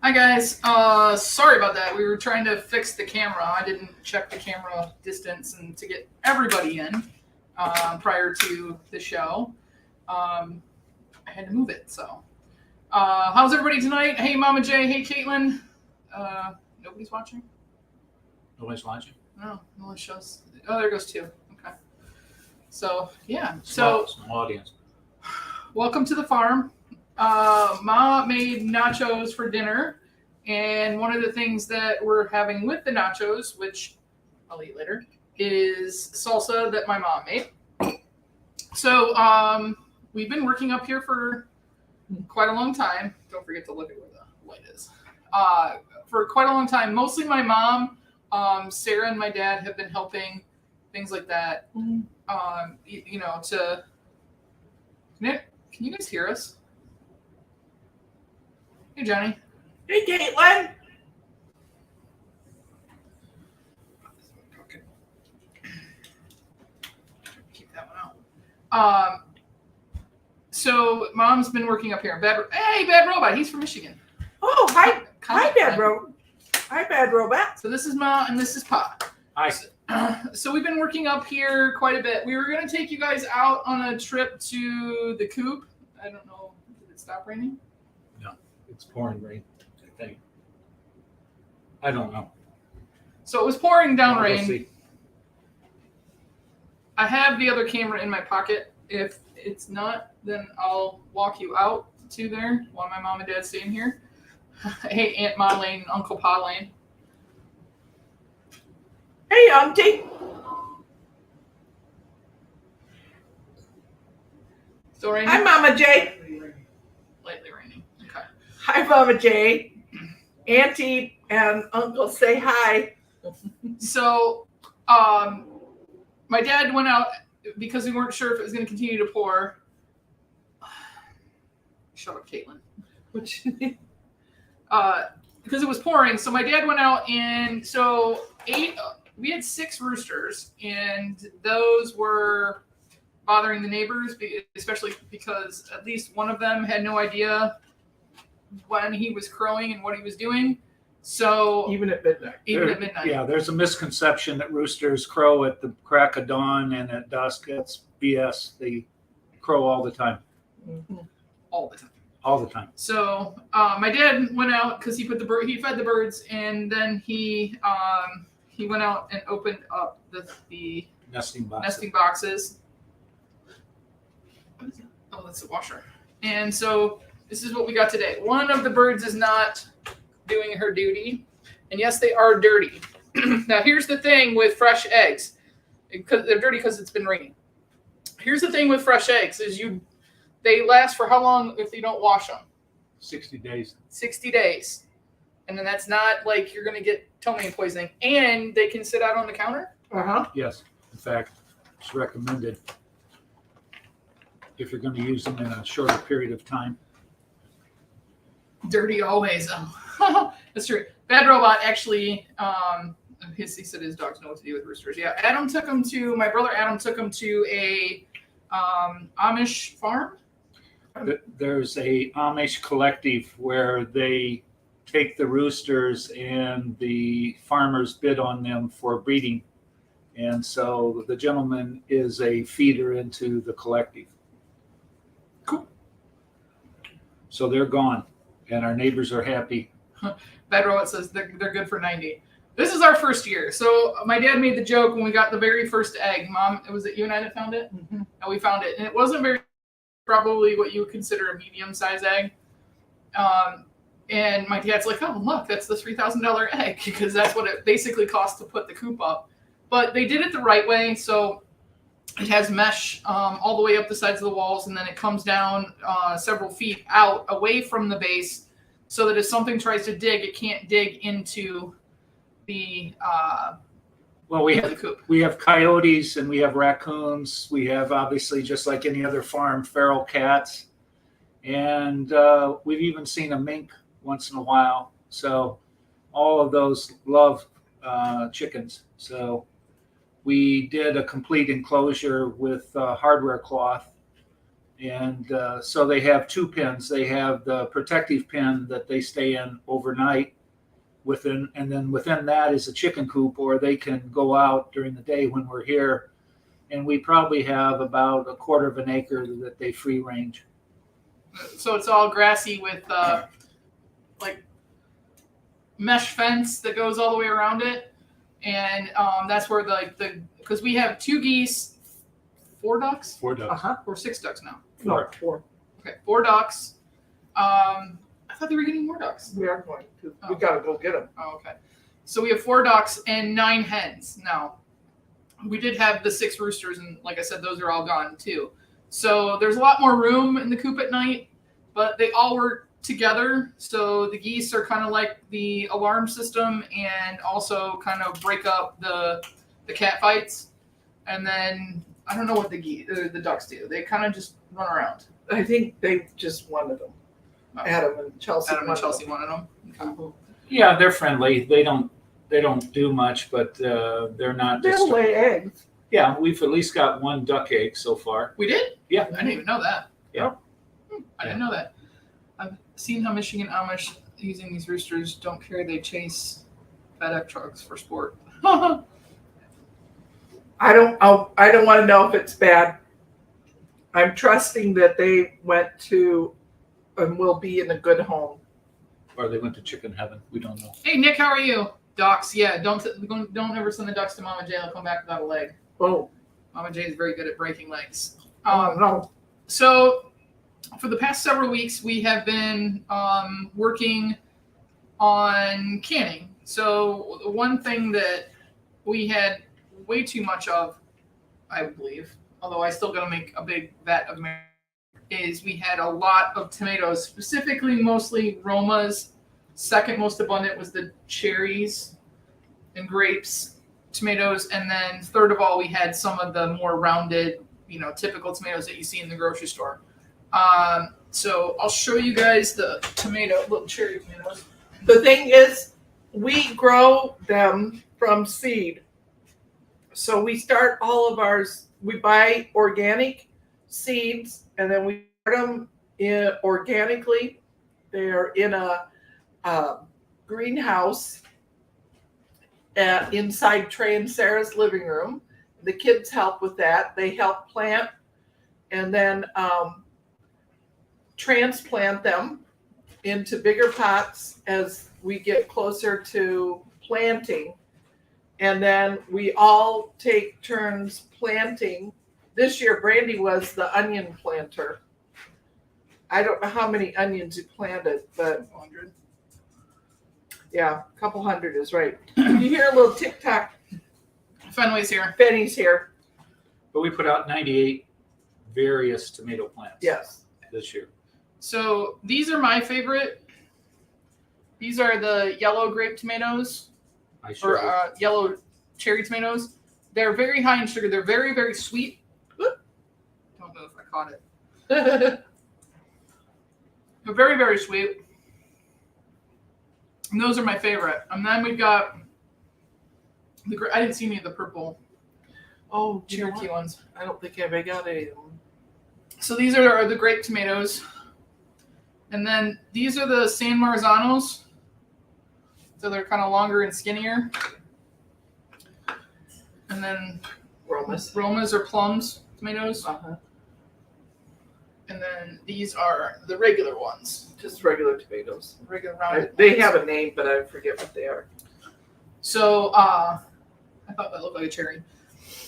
Hi guys. Sorry about that. We were trying to fix the camera. I didn't check the camera distance and to get everybody in prior to the show. I had to move it. So, how's everybody tonight? Hey, Mama J. Hey, Caitlin. Nobody's watching. Nobody's watching. No one shows. Oh, there goes two. Okay. So yeah. Small audience. Welcome to the farm. Ma made nachos for dinner, and one of the things that we're having with the nachos, which I'll eat later, is salsa that my mom made. So we've been working up here for quite a long time. Don't forget to look at where the light is. For quite a long time, mostly my mom, Sarah and my dad have been helping, things like that. To... Can you guys hear us? Hey, Johnny. Hey, Caitlin. Okay. Keep that one out. So Mom's been working up here. Hey, Bad Robot. He's from Michigan. Oh, hi, Bad Robot. So this is Ma and this is Pa. Hi. So we've been working up here quite a bit. We were going to take you guys out on a trip to the coop. I don't know. Did it stop raining? No, it's pouring rain, I think. I don't know. So it was pouring down We'll rain. see. I have the other camera in my pocket. If it's not, then I'll walk you out to there while my mom and dad stay in here. Hey, Aunt Ma Lane, Uncle Pa Lane. Hey, Auntie. Still raining? Hi, Mama J. Lightly raining. Okay. Hi, Mama J. Auntie and Uncle say hi. So, my dad went out because we weren't sure if it was going to continue to pour. Shut up, Caitlin. Because it was pouring. So my dad went out and we had 6 roosters, and those were bothering the neighbors, especially because at least one of them had no idea when he was crowing and what he was doing. So Even at midnight. at midnight. Yeah, there's a misconception that roosters crow at the crack of dawn and at dusk. That's BS. They crow all the time. Mm-hmm. All the time. All the time. So my dad went out because he fed the birds, and then he went out and opened up the Nesting box. nesting boxes. What is it? Oh, that's the washer. And so this is what we got today. One of the birds is not doing her duty, and yes, they are dirty. Now here's the thing with fresh eggs, because they're dirty because it's been raining. Here's the thing with fresh eggs is they last for how long if you don't wash them? 60 days. 60 days. And then that's not like you're going to get ptomaine poisoning. And they can sit out on the counter? Uh-huh. Yes. In fact, it's recommended if you're going to use them in a shorter period of time. Dirty always. Oh. That's true. Bad Robot actually, he said his dogs know what to do with roosters. Yeah, my brother Adam took him to a Amish farm. There's a Amish collective where they take the roosters and the farmers bid on them for breeding. And so the gentleman is a feeder into the collective. Cool. So they're gone, and our neighbors are happy. Bad Robot says they're good for 90. This is our first year. So my dad made the joke when we got the very first egg. Mom, was it you and I that found it? Mm-hmm. And we found it. And it wasn't probably what you would consider a medium-sized egg. And my dad's like, oh, look, that's the $3,000 egg, because that's what it basically cost to put the coop up. But they did it the right way. So it has mesh all the way up the sides of the walls, and then it comes down several feet out away from the base so that if something tries to dig, it can't dig into the the coop. We have coyotes and we have raccoons. We have, obviously, just like any other farm, feral cats. And we've even seen a mink once in a while. So all of those love chickens. So we did a complete enclosure with hardware cloth And so they have 2 pens. They have the protective pen that they stay in overnight within, and then within that is a chicken coop, or they can go out during the day when we're here. And we probably have about 1/4 of an acre that they free range. So it's all grassy with like mesh fence that goes all the way around it, and that's where the because we have 2 geese, 4 ducks, 4 ducks. or 6 ducks now. No, 4. Okay, 4 ducks. I thought they were getting more ducks. We are going to. Oh. We got to go get them. Oh, okay. So we have 4 ducks and 9 hens. Now, we did have the 6 roosters, and like I said, those are all gone too. So there's a lot more room in the coop at night, but they all work together. So the geese are kind of like the alarm system, and also kind of break up the cat fights. And then I don't know what the ducks do. They kind of just run around. I think they just wanted them. Adam and Chelsea. Wanted them. Mhm. Yeah, they're friendly. They don't do much, but they're not. They'll lay eggs. Yeah, we've at least got 1 duck egg so far. We did? Yeah. I didn't even know that. Yeah. I didn't know that. I've seen how Michigan Amish using these roosters don't care. They chase FedEx trucks for sport. I don't want to know if it's bad. I'm trusting that they went to and will be in a good home. Or they went to chicken heaven. We don't know. Hey, Nick, how are you? Ducks, yeah. Don't ever send the ducks to Mama J. They'll come back without a leg. Oh, Mama J is very good at breaking legs. no. So, for the past several weeks, we have been working on canning. So, the one thing that we had way too much of, I believe, although I still got to make a big vat of marinade, is we had a lot of tomatoes, specifically mostly Romas. Second most abundant was the cherries and grapes, tomatoes, and then third of all, we had some of the more rounded, typical tomatoes that you see in the grocery store. So I'll show you guys the little cherry tomatoes. The thing is, we grow them from seed. So we start all of ours, we buy organic seeds, and then we start them organically. They're in a greenhouse inside Trey and Sarah's living room. The kids help with that. They help plant and then transplant them into bigger pots as we get closer to planting. And then we all take turns planting. This year, Brandy was the onion planter. I don't know how many onions you planted, but 100. yeah, a couple hundred is right. You hear a little tick-tock. Fenway's here. Benny's here. But we put out 98 various tomato plants Yes. this year. So these are my favorite. These are the yellow grape tomatoes, or yellow cherry tomatoes. They're very high in sugar. They're very, very sweet. Don't know if I caught it. They're very, very sweet. And those are my favorite. And then we've got I didn't see any of the purple Oh, Cherokee ones. I don't think I got any of them. So these are the grape tomatoes. And then these are the San Marzanos. So they're kind of longer and skinnier. And then Romas or plums tomatoes. Uh-huh. And then these are the regular ones. Just regular tomatoes. Regular rounded They ones. have a name, but I forget what they are. So I thought that looked like a cherry.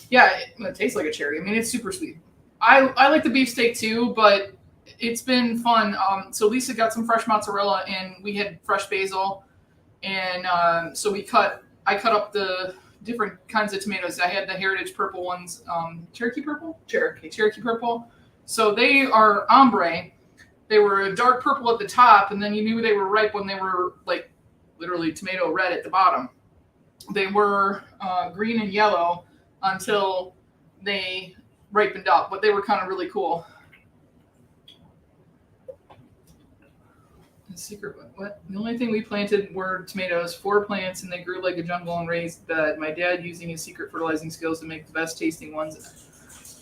Yeah, it tastes like a cherry. I mean, it's super sweet. I like the beefsteak too, but it's been fun. So Lisa got some fresh mozzarella, and we had fresh basil, and so I cut up the different kinds of tomatoes. I had the heritage purple ones, Cherokee purple. Cherokee purple. So they are ombre. They were dark purple at the top, and then you knew they were ripe when they were like literally tomato red at the bottom. They were green and yellow until they ripened up, but they were kind of really cool. The secret, what? The only thing we planted were tomatoes, 4 plants, and they grew like a jungle and raised bed. My dad using his secret fertilizing skills to make the best tasting ones.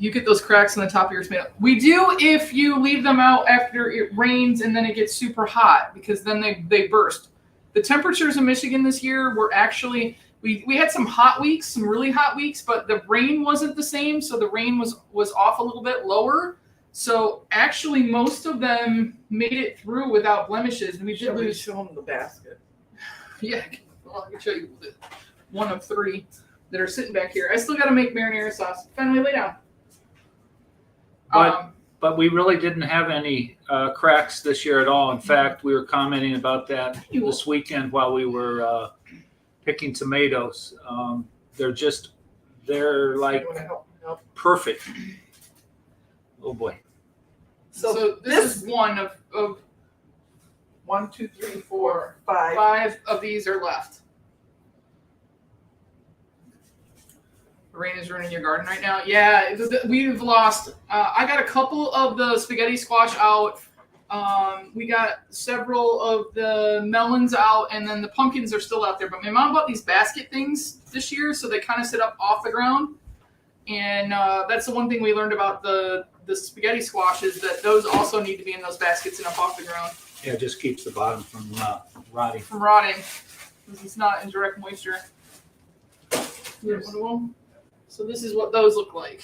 You get those cracks in the top of your tomato. We do if you leave them out after it rains and then it gets super hot, because then they burst. The temperatures in Michigan this year were actually, we had some hot weeks, some really hot weeks, but the rain wasn't the same, so the rain was off a little bit lower. So actually most of them made it through without blemishes. And we did lose. Show them the basket. Yeah, well, I can show you one of 3 that are sitting back here. I still got to make marinara sauce. Finally, lay down. But we really didn't have any cracks this year at all. In fact, we were commenting about that this weekend while we were picking tomatoes. They're like Help. perfect. Oh boy. So this is one of 1, 2, 3, 4, 5. 5 of these are left. The rain is ruining your garden right now. Yeah, we've lost. I got a couple of the spaghetti squash out. We got several of the melons out, and then the pumpkins are still out there. But my mom bought these basket things this year, so they kind of sit up off the ground. And that's the one thing we learned about the spaghetti squash is that those also need to be in those baskets and up off the ground. Yeah, it just keeps the bottom from rotting. From rotting, because it's not in direct moisture. So this is what those look like.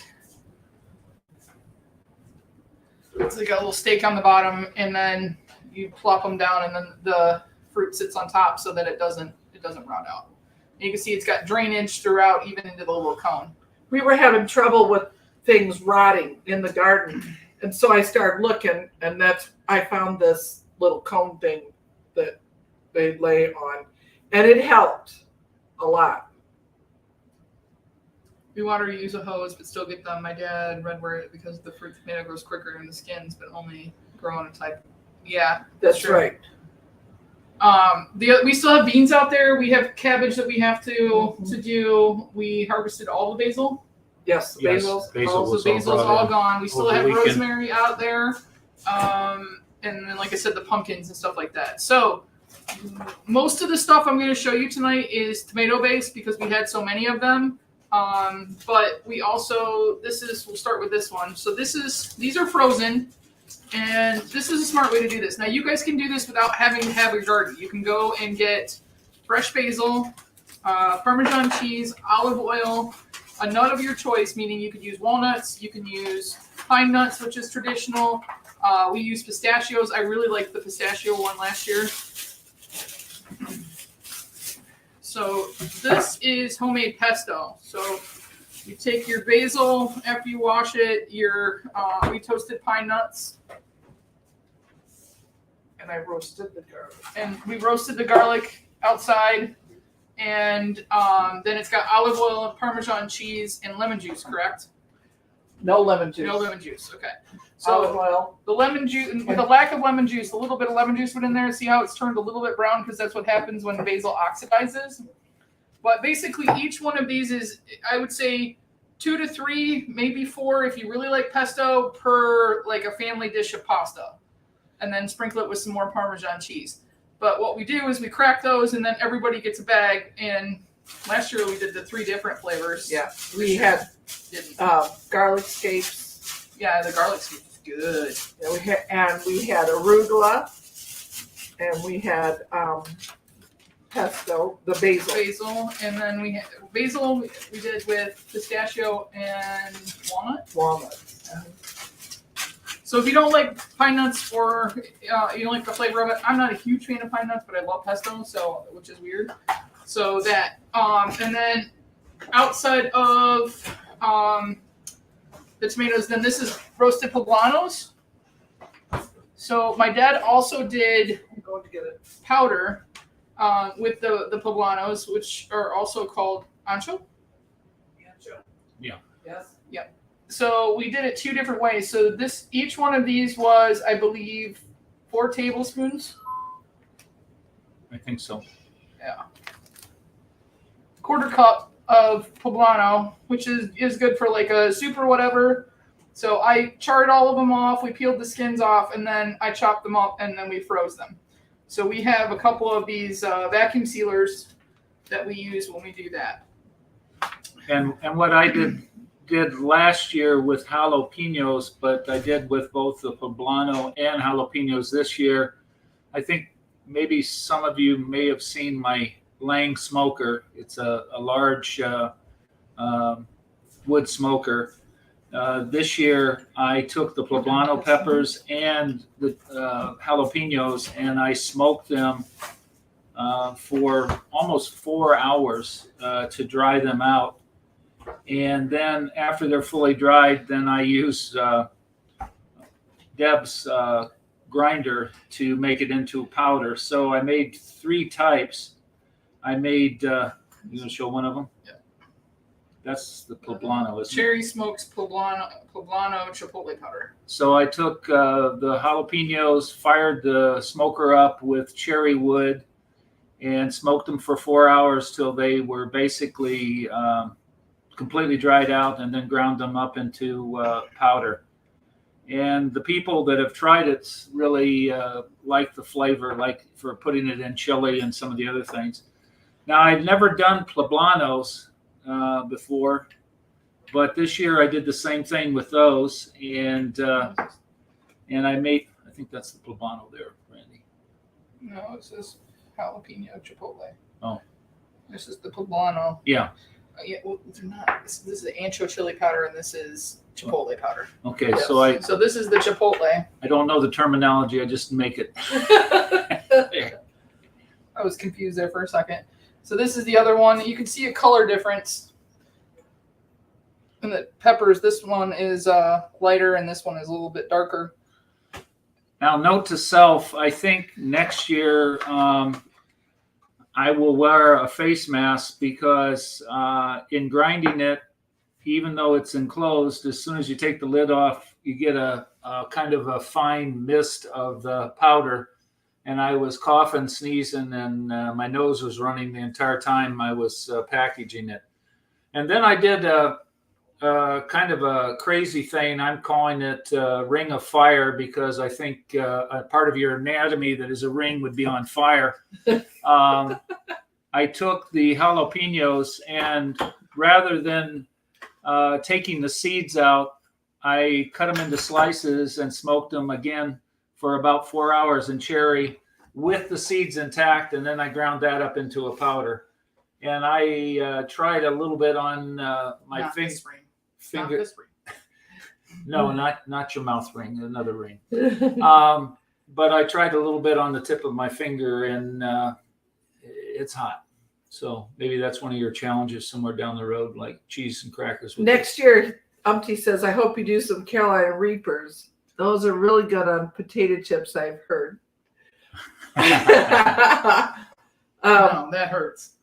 So they got a little stake on the bottom, and then you plop them down, and then the fruit sits on top so that it doesn't rot out. And you can see it's got drainage throughout, even into the little cone. We were having trouble with things rotting in the garden, and so I started looking, and I found this little cone thing that they lay on, and it helped a lot. We water use a hose, but still get them. My dad read where it because the fruit tomato grows quicker in the skins, but only grow in a type. Yeah, That's true. right. We still have beans out there. We have cabbage that we have to do. We harvested all the basil. Yes, Yes, basil's. Basil's all all in gone. We still over have the weekend. rosemary out there. And then, like I said, the pumpkins and stuff like that. So most of the stuff I'm going to show you tonight is tomato based because we had so many of them. But we also, we'll start with this one. So these are frozen, and this is a smart way to do this. Now you guys can do this without having to have your garden. You can go and get fresh basil, Parmesan cheese, olive oil, a nut of your choice, meaning you could use walnuts, you can use pine nuts, which is traditional. We use pistachios. I really liked the pistachio one last year. So this is homemade pesto. So you take your basil after you wash it, we toasted pine nuts. And I roasted the garlic. And we roasted the garlic outside. And then it's got olive oil, Parmesan cheese, and lemon juice, correct? No lemon juice. No lemon juice, okay. Olive So oil. the lemon juice, with the lack of lemon juice, a little bit of lemon juice went in there. See how it's turned a little bit brown because that's what happens when basil oxidizes. But basically, each one of these is, I would say, 2 to 3, maybe 4 if you really like pesto per like a family dish of pasta, and then sprinkle it with some more Parmesan cheese. But what we do is we crack those, and then everybody gets a bag. And last year we did the 3 different flavors. Yeah, we had Didn't. garlic scapes. Yeah, the garlic soup is good. And we had arugula, and we had pesto, the basil. And then we had basil. We did with pistachio and walnuts. So if you don't like pine nuts or you don't like the flavor of it, I'm not a huge fan of pine nuts, but I love pesto, which is weird. So that, and then outside of the tomatoes, then this is roasted poblanos. So my dad also did I'm going to get it. powder with the poblanos, which are also called ancho. Yeah. Yes. So we did it 2 different ways. So each one of these was, I believe, 4 tablespoons. I think so. Yeah. 1/4 cup of poblano, which is good for like a soup or whatever. So I charred all of them off. We peeled the skins off, and then I chopped them up, and then we froze them. So we have a couple of these vacuum sealers that we use when we do that. And what I did did last year with jalapenos, but I did with both the poblano and jalapenos this year. I think maybe some of you may have seen my Lang smoker. It's a large wood smoker. This year, I took the poblano peppers and the jalapenos, and I smoked them for almost 4 hours to dry them out. And then after they're fully dried, then I use Deb's grinder to make it into powder. So I made 3 types. I made, you want to show one of them? Yeah. That's the poblano, isn't it? Cherry smoked poblano chipotle powder. So I took the jalapenos, fired the smoker up with cherry wood, and smoked them for 4 hours till they were basically completely dried out, and then ground them up into powder. And the people that have tried it really like the flavor, like for putting it in chili and some of the other things. Now, I've never done poblanos before, but this year I did the same thing with those, and I made, I think that's the poblano there, Randy. No, it says jalapeno chipotle. Oh. This is the poblano. Yeah. Yeah, well, they're not. This is the ancho chili powder, and this is chipotle powder. Okay, Yes. so So this is the chipotle. I don't know the terminology. I just make it. I was confused there for a second. So this is the other one. You can see a color difference. And the peppers, this one is lighter, and this one is a little bit darker. Now, note to self, I think next year I will wear a face mask because in grinding it, even though it's enclosed, as soon as you take the lid off, you get a kind of a fine mist of the powder. And I was coughing, sneezing, and my nose was running the entire time I was packaging it. And then I did a kind of a crazy thing. I'm calling it ring of fire because I think a part of your anatomy that is a ring would be on fire. I took the jalapenos, and rather than taking the seeds out, I cut them into slices and smoked them again for about 4 hours in cherry with the seeds intact, and then I ground that up into a powder. And I tried a little bit on my finger. Not this ring. No, not your mouth ring, another ring. But I tried a little bit on the tip of my finger, and it's hot. So maybe that's one of your challenges somewhere down the road, like cheese and crackers. Next year, Umpty says, I hope you do some Carolina Reapers. Those are really good on potato chips, I've heard. No, that hurts.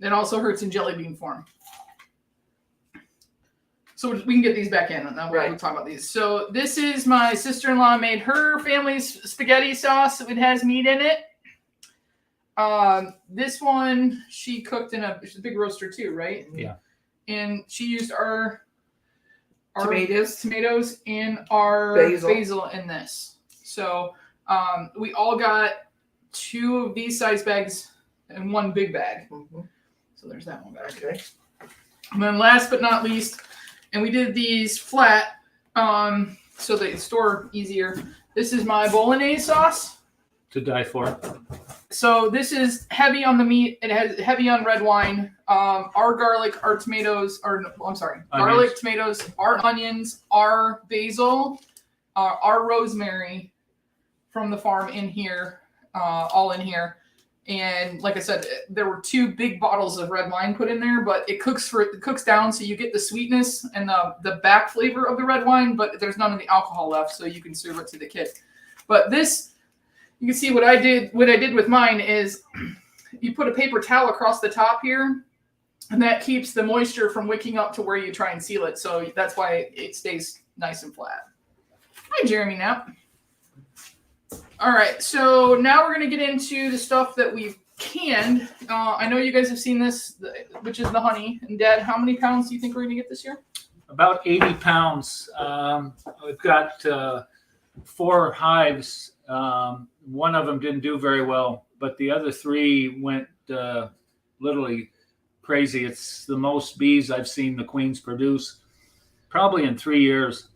It also hurts in jelly bean form. So we can get these back in, and then we'll talk about these. So this is my sister-in-law made her family's spaghetti sauce. It has meat in it. This one she cooked in a big roaster too, right? Yeah. And she used our tomatoes and our basil in this. So we all got 2 of these size bags and 1 big bag. Mm-hmm. So there's that one back. Okay. And then last but not least, and we did these flat so they store easier. This is my bolognese sauce. To die for. So this is heavy on the meat. It has heavy on red wine. Our garlic, our tomatoes, garlic, tomatoes, our onions, our basil, our rosemary from the farm in here, all in here. And like I said, there were 2 big bottles of red wine put in there, but it cooks down, so you get the sweetness and the back flavor of the red wine, but there's none of the alcohol left, so you can serve it to the kid. But this, you can see what I did with mine is you put a paper towel across the top here, and that keeps the moisture from wicking up to where you try and seal it. So that's why it stays nice and flat. Hi, Jeremy Knapp. All right, so now we're going to get into the stuff that we've canned. I know you guys have seen this, which is the honey. And Dad, how many pounds do you think we're going to get this year? About 80 pounds. We've got 4 hives. One of them didn't do very well, but the other 3 went literally crazy. It's the most bees I've seen the queens produce. probably in 3 years,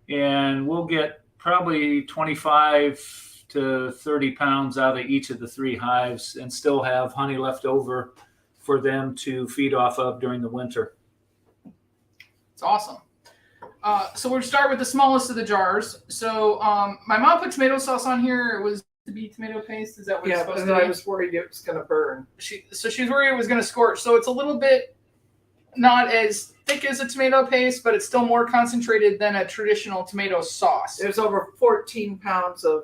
and we'll get probably 25 to 30 pounds out of each of the 3 hives and still have honey left over for them to feed off of during the winter. It's awesome. So we'll start with the smallest of the jars. So my mom put tomato sauce on here. It was to be tomato paste. Is that what it's supposed to be? I was worried it was going to burn. She was worried it was going to scorch. So it's a little bit not as thick as a tomato paste, but it's still more concentrated than a traditional tomato sauce. There's over 14 pounds of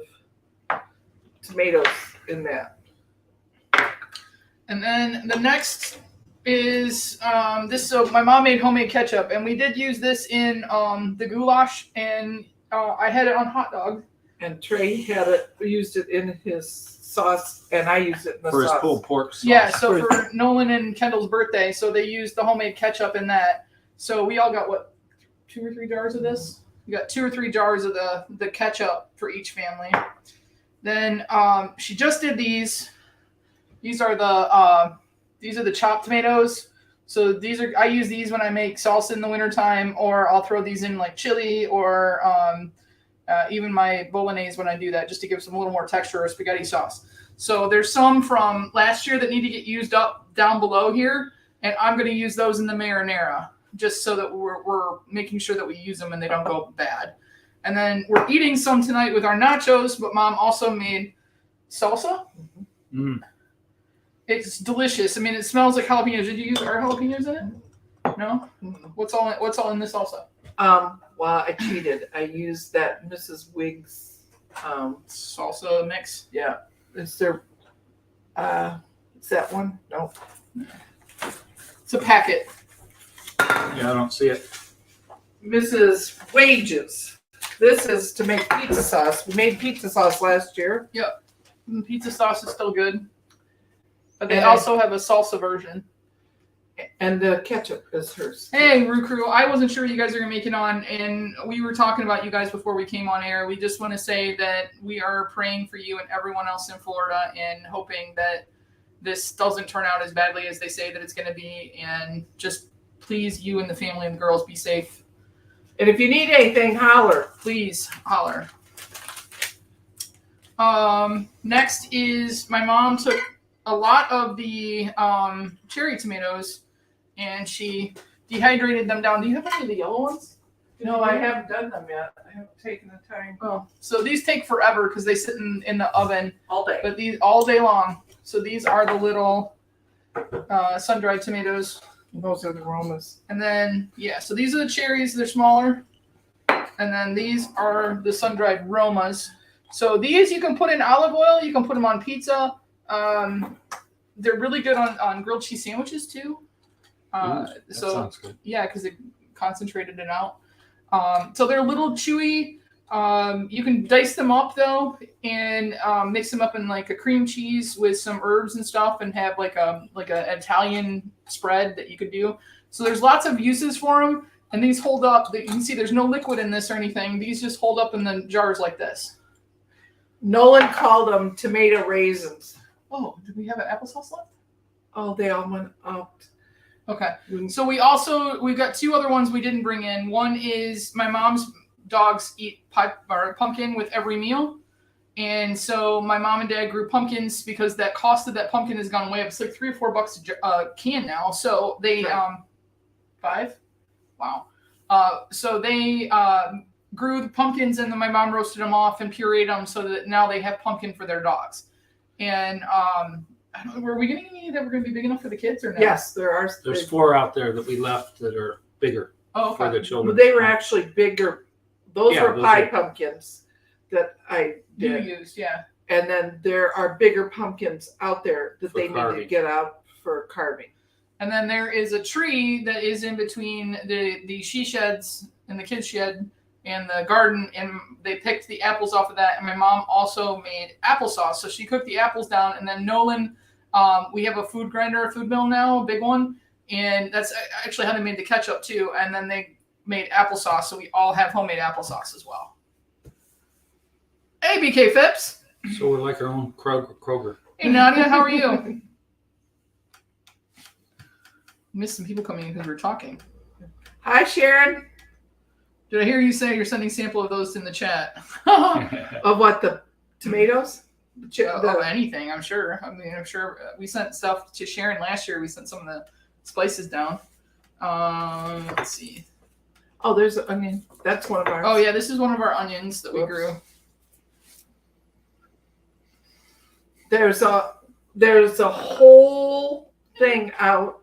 tomatoes in that. And then the next is this. So my mom made homemade ketchup, and we did use this in the goulash, and I had it on hot dog. And Trey used it in his sauce, and I used it in the for sauce. his pulled pork sauce. Yeah, so for Nolan and Kendall's birthday, so they used the homemade ketchup in that. So we all got, what, 2 or 3 jars of this? We got 2 or 3 jars of the ketchup for each family. Then she just did these. These are the chopped tomatoes. So I use these when I make salsa in the wintertime, or I'll throw these in like chili or even my bolognese when I do that, just to give some a little more texture or spaghetti sauce. So there's some from last year that need to get used up down below here, and I'm going to use those in the marinara, just so that we're making sure that we use them and they don't go bad. And then we're eating some tonight with our nachos, but Mom also made salsa. Mm. It's delicious. I mean, it smells like jalapenos. Did you use our jalapenos in it? No? What's all in this salsa? Well, I cheated. I used that Mrs. Wiggs Salsa mix. Yeah. Is there is that one? No. It's a packet. Yeah, I don't see it. Mrs. Wages. This is to make pizza sauce. We made pizza sauce last year. Yep. And pizza sauce is still good. But they also have a salsa version. And the ketchup is hers. Hey, Roo Crew. I wasn't sure you guys are going to make it on, and we were talking about you guys before we came on air. We just want to say that we are praying for you and everyone else in Florida and hoping that this doesn't turn out as badly as they say that it's going to be. And just please, you and the family and the girls, be safe. And if you need anything, holler. Please holler. Next is my mom took a lot of the cherry tomatoes and she dehydrated them down. Do you have any of the yellow ones? No, I haven't done them yet. I haven't taken the time. Oh, so these take forever because they sit in the oven All day. but these all day long. So these are the little sun-dried tomatoes. Those are the aromas. And then, yeah, so these are the cherries. They're smaller. And then these are the sun-dried Romas. So these you can put in olive oil. You can put them on pizza. They're really good on grilled cheese sandwiches too. That sounds good. Yeah, because it concentrated it out. So they're a little chewy. You can dice them up though and mix them up in like a cream cheese with some herbs and stuff and have like an Italian spread that you could do. So there's lots of uses for them, and these hold up. You can see there's no liquid in this or anything. These just hold up in the jars like this. Nolan called them tomato raisins. Oh, did we have an applesauce left? Oh, they all went out. Okay. So we've got 2 other ones we didn't bring in. One is my mom's dogs eat pumpkin with every meal. And so my mom and dad grew pumpkins because that cost of that pumpkin has gone way up. It's like $3 or $4 a can now. So they, 5? Wow. So they grew the pumpkins and then my mom roasted them off and pureed them so that now they have pumpkin for their dogs. And I don't know, were we getting any that were going to be big enough for the kids or no? Yes, there are. There's 4 out there that we left that are bigger for the children. They were actually bigger. Those were those pie are- pumpkins that I You did. used, yeah. And then there are bigger pumpkins out there that For they need to carving. get out for carving. And then there is a tree that is in between the she sheds and the kids shed and the garden, and they picked the apples off of that. And my mom also made applesauce. So she cooked the apples down, and then Nolan, we have a food mill now, a big one, and that's actually how they made the ketchup too. And then they made applesauce, so we all have homemade applesauce as well. Hey, BK Phipps. So we're like our own Kroger. Hey, Nadia, how are you? Missed some people coming in because we're talking. Hi, Sharon. Did I hear you say you're sending sample of those in the chat? Of what, the tomatoes? Of anything, I'm sure. I mean, I'm sure we sent stuff to Sharon last year. We sent some of the spices down. Let's see. Oh, there's an onion. That's one of ours. Oh yeah, this is one of our onions that we grew. There's a whole thing out.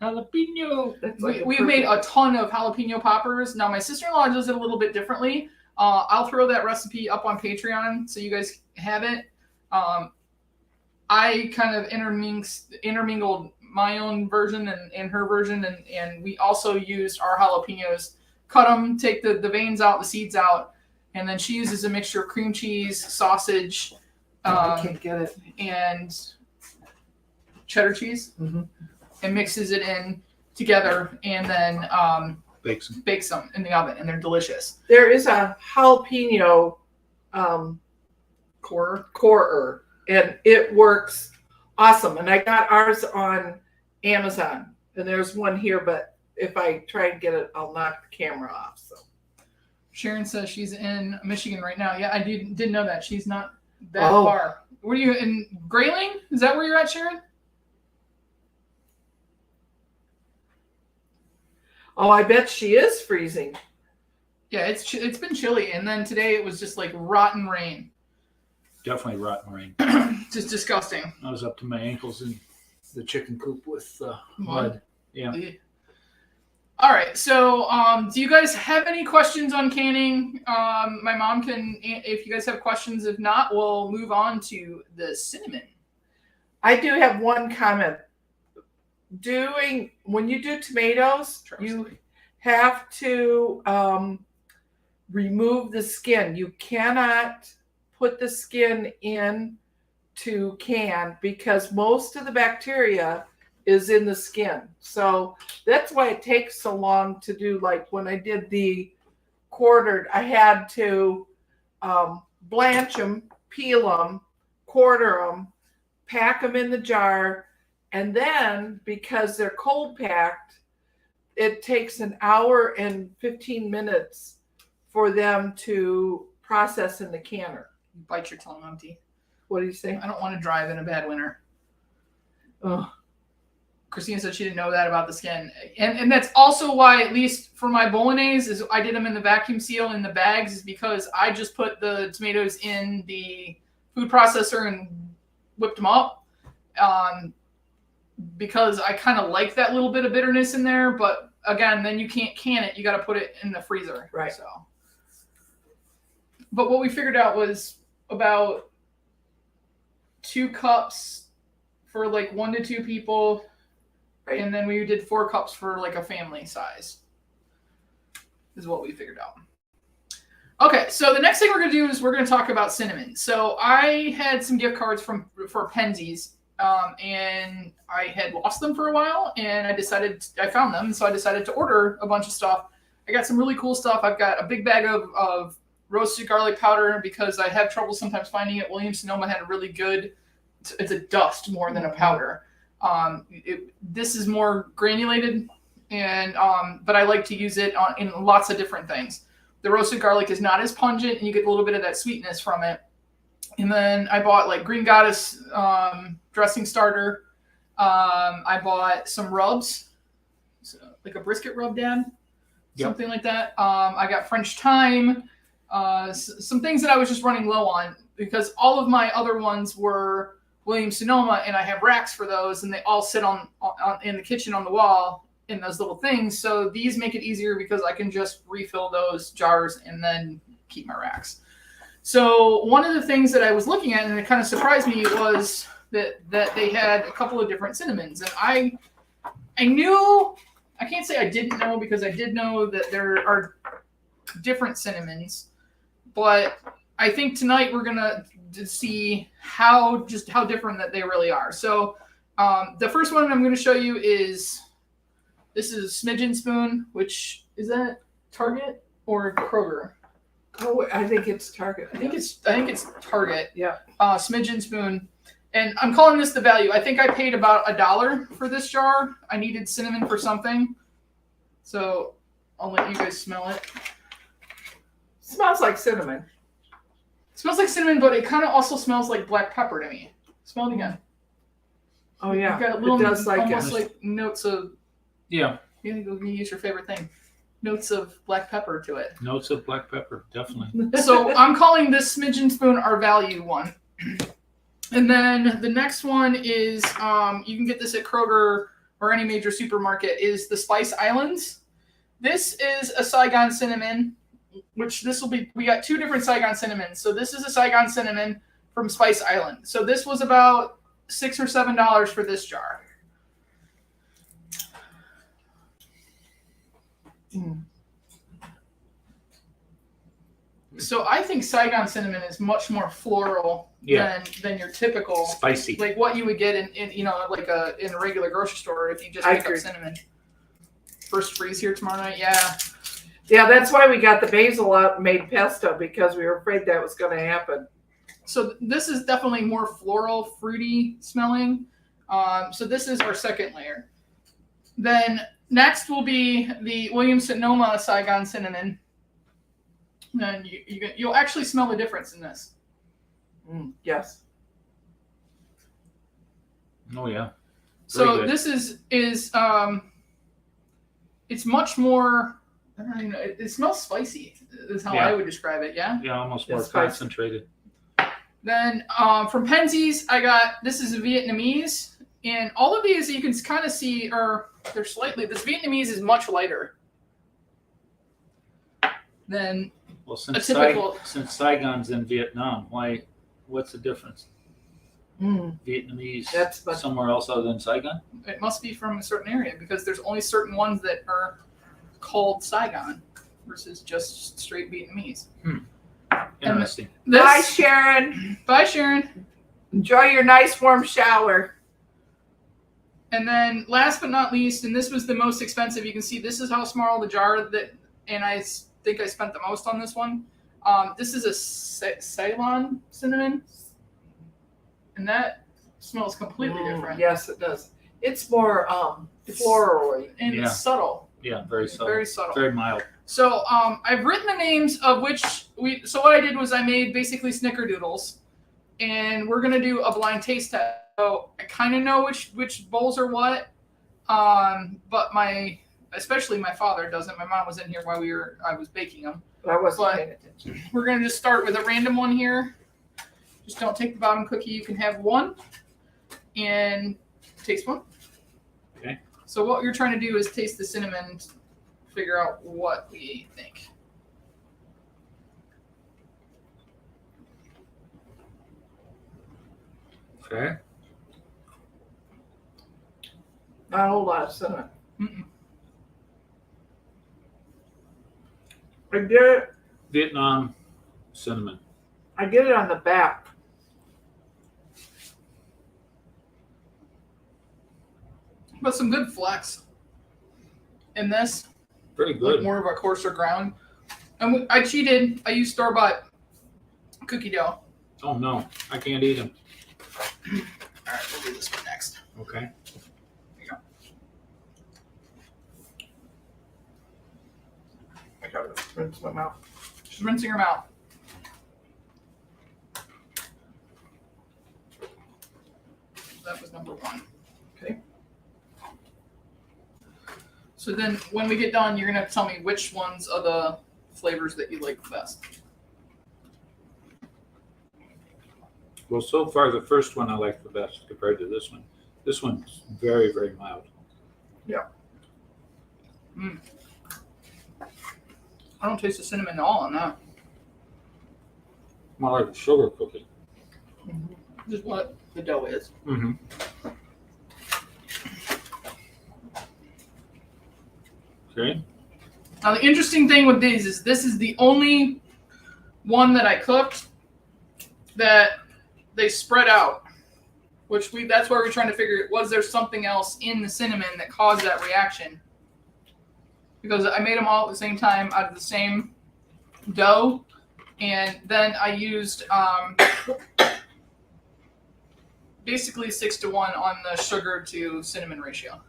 Jalapeno. That's like We've made a ton of jalapeno poppers. Now my sister-in-law does it a little bit differently. I'll throw that recipe up on Patreon so you guys have it. I kind of intermingled my own version and her version, and we also used our jalapenos, cut them, take the veins out, the seeds out, and then she uses a mixture of cream cheese, sausage, I can't get it. and cheddar cheese, Mm-hmm. and mixes it in together, and then bakes them in the oven, and they're delicious. There is a jalapeno corer, and it works awesome. And I got ours on Amazon, and there's one here, but if I try and get it, I'll knock the camera off. So Sharon says she's in Michigan right now. Yeah, I didn't know that. She's not that Oh. far. What are you in Grayling? Is that where you're at, Sharon? Oh, I bet she is freezing. Yeah, it's been chilly, and then today it was just like rotten rain. Definitely rotten rain. Just disgusting. I was up to my ankles in the chicken coop with mud. Yeah. All right. So, do you guys have any questions on canning? My mom can, if you guys have questions. If not, we'll move on to the cinnamon. I do have one comment. When you do tomatoes, you have to remove the skin. You cannot put the skin in to can because most of the bacteria is in the skin. So that's why it takes so long to do. Like when I did the quartered, I had to blanch them, peel them, quarter them, pack them in the jar, and then because they're cold packed, it takes an hour and 15 minutes for them to process in the canner. Bite your tongue, Auntie. What do you say? I don't want to drive in a bad winter. Oh. Christina said she didn't know that about the skin. And that's also why, at least for my bolognese, is I did them in the vacuum seal in the bags, is because I just put the tomatoes in the food processor and whipped them up. Because I kind of like that little bit of bitterness in there. But again, then you can't can it. You got to put it in the freezer. Right. So. But what we figured out was about 2 cups for like 1 to 2 people. Right. And then we did 4 cups for like a family size, is what we figured out. Okay, so the next thing we're going to do is we're going to talk about cinnamon. So I had some gift cards for Penzies, and I had lost them for a while, and I found them, so I decided to order a bunch of stuff. I got some really cool stuff. I've got a big bag of roasted garlic powder because I have trouble sometimes finding it. Williams-Sonoma had a really good, it's a dust more than a powder. This is more granulated, and but I like to use it in lots of different things. The roasted garlic is not as pungent, and you get a little bit of that sweetness from it. And then I bought like Green Goddess dressing starter. I bought some rubs, so, like a brisket rub, Dad, something like that. I got French thyme, some things that I was just running low on because all of my other ones were Williams-Sonoma, and I have racks for those, and they all sit on in the kitchen on the wall in those little things. So these make it easier because I can just refill those jars and then keep my racks. So one of the things that I was looking at, and it kind of surprised me, was that they had a couple of different cinnamons, and I knew, I can't say I didn't know because I did know that there are different cinnamons, but I think tonight we're gonna see how different that they really are. So the first one I'm going to show you is, this is a Smidgen spoon, which is that Target or Kroger? Oh, I think it's Target. I think it's Target. Yeah. Smidgen spoon, and I'm calling this the value. I think I paid about $1 for this jar. I needed cinnamon for something, so I'll let you guys smell it. Smells like cinnamon. It smells like cinnamon, but it kind of also smells like black pepper to me. Smell it again. Oh yeah, You've got a little, it does like almost it. like notes of. Yeah, You can use your favorite thing. Notes of black pepper to it. notes of black pepper, definitely. So I'm calling this Smidgen Spoon our value one. And then the next one is you can get this at Kroger or any major supermarket. Is the Spice Islands. This is a Saigon cinnamon, which this will be. We got 2 different Saigon cinnamons. So this is a Saigon cinnamon from Spice Island. So this was about $6 or $7 for this jar. Mm. So I think Saigon cinnamon is much more floral than your typical Spicy. like what you would get in you know like in a regular grocery store if you just I pick up agree. cinnamon. First freeze here tomorrow night, yeah. Yeah, that's why we got the basil out and made pesto, because we were afraid that was going to happen. So this is definitely more floral, fruity smelling. So this is our second layer. Then next will be the Williams-Sonoma Saigon cinnamon. Then you'll actually smell the difference in this. Yes. Oh yeah. So good. this is it's much more. I don't even know. It smells spicy. Is how Yeah. I would describe it. Yeah. Yeah, almost more It's spicy. concentrated. Then from Penzies, I got this is a Vietnamese, and all of these you can kind of see are they're slightly. This Vietnamese is much lighter than Well, a typical. since Saigon's in Vietnam, what's the difference? Mm. Vietnamese That's much- somewhere else other than Saigon? It must be from a certain area because there's only certain ones that are called Saigon versus just straight Vietnamese. Interesting. Bye, This, Sharon. bye, Sharon. Enjoy your nice warm shower. And then last but not least, and this was the most expensive. You can see this is how small the jar that, and I think I spent the most on this one. This is a Ceylon cinnamon, and that smells completely different. Yes, it does. It's more It's- florally. And Yeah. it's subtle. Yeah, very subtle. Very subtle. Very mild. So I've written the names of which so what I did was I made basically snickerdoodles, and we're gonna do a blind taste test. So I kind of know which bowls are what, but especially my father doesn't. My mom was in here while I was baking them. But I wasn't But- paying attention. We're gonna just start with a random one here. Just don't take the bottom cookie. You can have one, and taste one. Okay. So what you're trying to do is taste the cinnamon, figure out what we think. Okay. Not a whole lot of cinnamon. Mm-mm. I get it. Vietnam cinnamon. I get it on the back. But some good flex in this, Pretty like good. more of a coarser ground. And I cheated. I used store-bought cookie dough. Oh no, I can't eat them. All right, we'll do this one next. Okay. I gotta rinse my mouth. Just rinsing your mouth. That was number one. Okay. So then when we get done, you're going to have to tell me which ones are the flavors that you like the best. Well, so far the first one I like the best compared to this one. This one's very, very mild. I don't taste the cinnamon at all on that. More like a sugar cookie. Just what the dough is. Mm-hmm. Okay. Now the interesting thing with these is this is the only one that I cooked that they spread out. That's why we're trying to figure, was there something else in the cinnamon that caused that reaction? Because I made them all at the same time out of the same dough, and then I used basically 6-1 on the sugar to cinnamon ratio.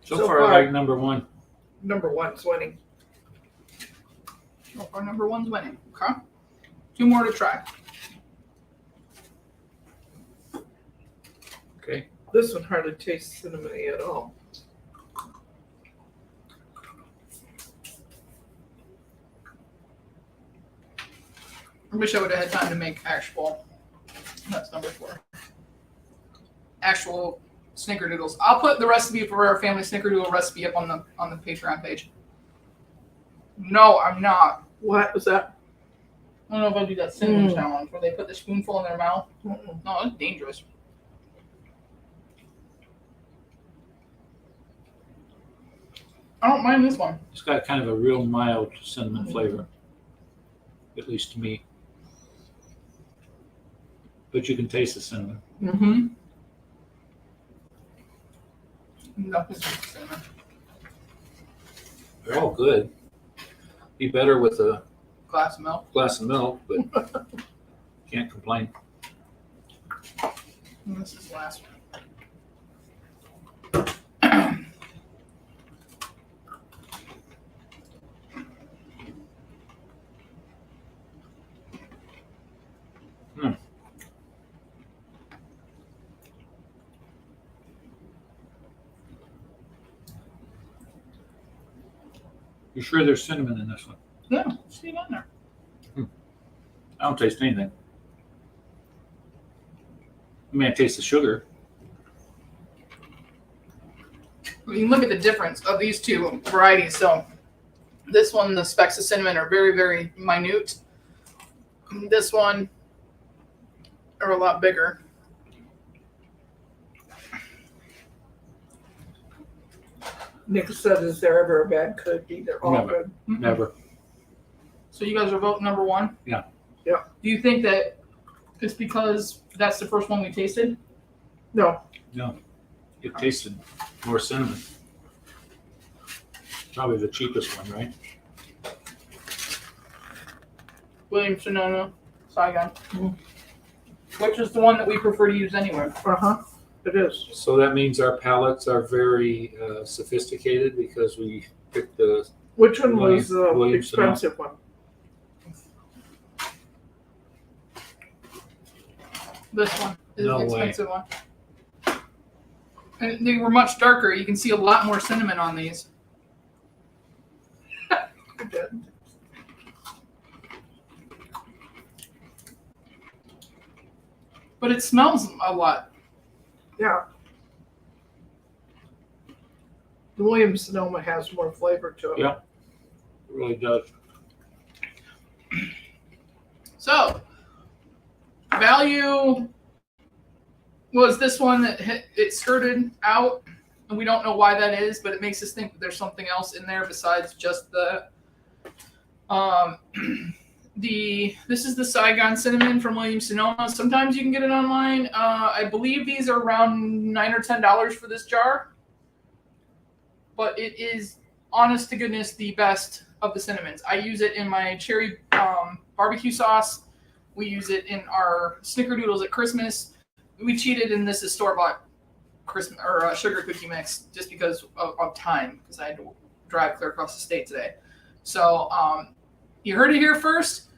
So far, I like number one. Number one's winning. So far, number one's winning. Okay. 2 more to try. Okay. This one hardly tastes cinnamony at all. I wish I would have had time to make actual. That's number 4. Actual snickerdoodles. I'll put the recipe for our family snickerdoodle recipe up on the Patreon page. No, I'm not. What was that? I don't know if I do that cinnamon challenge where they put the spoonful in their mouth. Mm-mm. No, it's dangerous. I don't mind this one. It's got kind of a real mild cinnamon flavor, at least to me. But you can taste the cinnamon. Mm-hmm. Nothing but cinnamon. They're all good. Be better with a Glass of milk. glass of milk, but can't complain. And this is the last one. You sure there's cinnamon in this one? Yeah, see it on there. I don't taste anything. I mean, I taste the sugar. You can look at the difference of these 2 varieties. So this one, the specks of cinnamon are very, very minute. This one are a lot bigger. Nick said, is there ever a bad cookie? They're all Never. good. Never. So you guys are voting number 1? Yeah. Yeah. Do you think that it's because that's the first one we tasted? No. No. It tasted more cinnamon. Probably the cheapest one, right? William Sonoma, Saigon. Mm. Which is the one that we prefer to use anyway. Uh-huh. It is. So that means our palates are very sophisticated because we picked the. Which one was the William expensive one? This one is No the way. expensive one. And they were much darker. You can see a lot more cinnamon on these. Good. But it smells a lot. Yeah. The Williams Sonoma has more flavor to it. Yeah. It really does. So, value was this one that it skirted out, and we don't know why that is, but it makes us think that there's something else in there besides just the this is the Saigon cinnamon from Williams Sonoma. Sometimes you can get it online. I believe these are around $9 or $10 for this jar, but it is, honest to goodness, the best of the cinnamons. I use it in my cherry barbecue sauce. We use it in our snickerdoodles at Christmas. We cheated, and this is store-bought Christmas or sugar cookie mix just because of time, because I had to drive clear across the state today. So you heard it here first.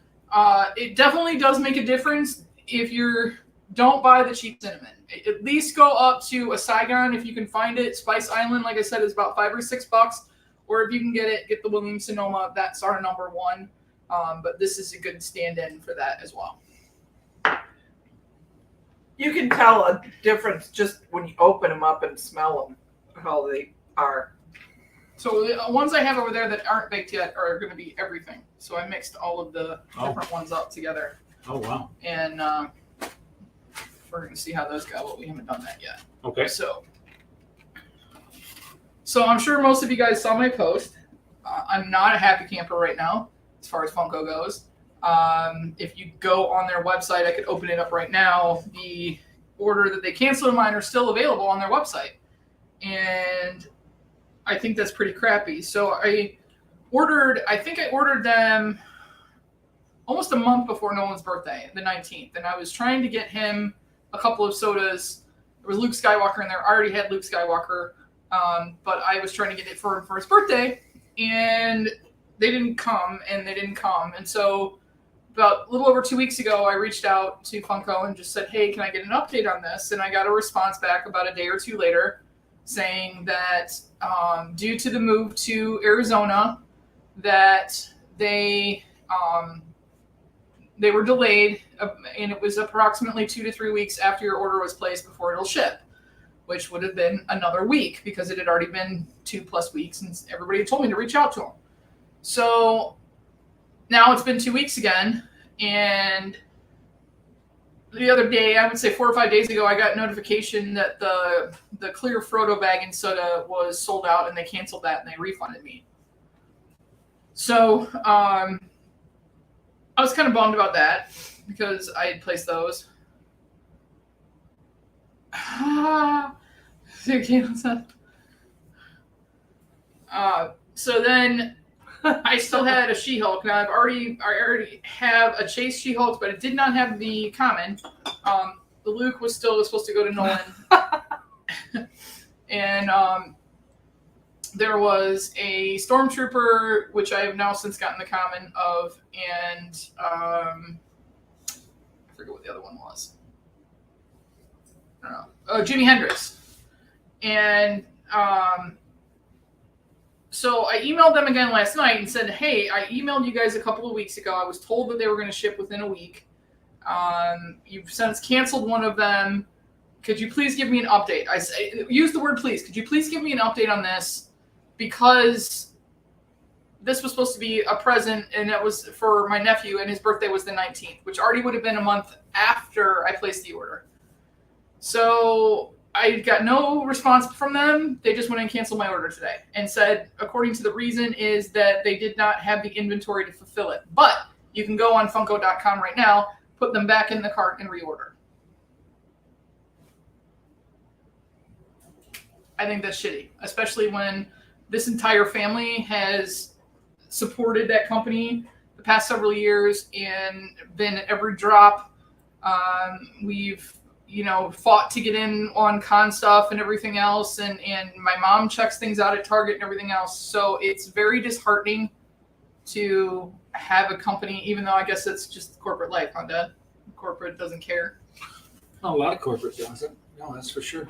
It definitely does make a difference if you don't buy the cheap cinnamon. At least go up to a Saigon if you can find it. Spice Island, like I said, is about $5 or $6. Or if you can get it, get the Williams Sonoma. That's our number 1. But this is a good stand-in for that as well. You can tell a difference just when you open them up and smell them, how they are. So the ones I have over there that aren't baked yet are going to be everything. So I mixed all of the different ones up together. Oh, wow. And we're going to see how those go, but we haven't done that yet. Okay. So I'm sure most of you guys saw my post. I'm not a happy camper right now as far as Funko goes. If you go on their website, I could open it up right now. The order that they canceled mine are still available on their website. And I think that's pretty crappy. So I think I ordered them almost a month before Nolan's birthday, the 19th. And I was trying to get him a couple of sodas. There was Luke Skywalker in there. I already had Luke Skywalker. but I was trying to get it for him for his birthday, and they didn't come, and so about a little over 2 weeks ago, I reached out to Funko and just said, hey, can I get an update on this? And I got a response back about a day or two later saying that due to the move to Arizona, that they were delayed, and it was approximately 2 to 3 weeks after your order was placed before it'll ship, which would have been another week because it had already been 2+ weeks, and everybody had told me to reach out to them. So now it's been 2 weeks again, and the other day, I would say 4 or 5 days ago, I got notification that the clear Frodo bag and soda was sold out, and they canceled that and they refunded me. So I was kind of bummed about that because I had placed those. So then I still had a She-Hulk. Now I already have a Chase She-Hulk, but it did not have the common. The Luke was still supposed to go to Nolan, and there was a Stormtrooper, which I have now since gotten the common of, and I forget what the other one was. I don't know. Oh, Jimi Hendrix, and so I emailed them again last night and said, hey, I emailed you guys a couple of weeks ago. I was told that they were going to ship within a week. You've since canceled one of them. Could you please give me an update? I use the word please. Could you please give me an update on this? Because this was supposed to be a present, and it was for my nephew, and his birthday was the 19th, which already would have been a month after I placed the order. So I got no response from them. They just went and canceled my order today and said, according to the reason, is that they did not have the inventory to fulfill it. But you can go on Funko.com right now, put them back in the cart, and reorder. I think that's shitty, especially when this entire family has supported that company the past several years and been at every drop. We've fought to get in on con stuff and everything else. And my mom checks things out at Target and everything else. So it's very disheartening to have a company, even though I guess it's just corporate life, huh, Dad? Corporate doesn't care. A lot of corporate doesn't. No, that's for sure.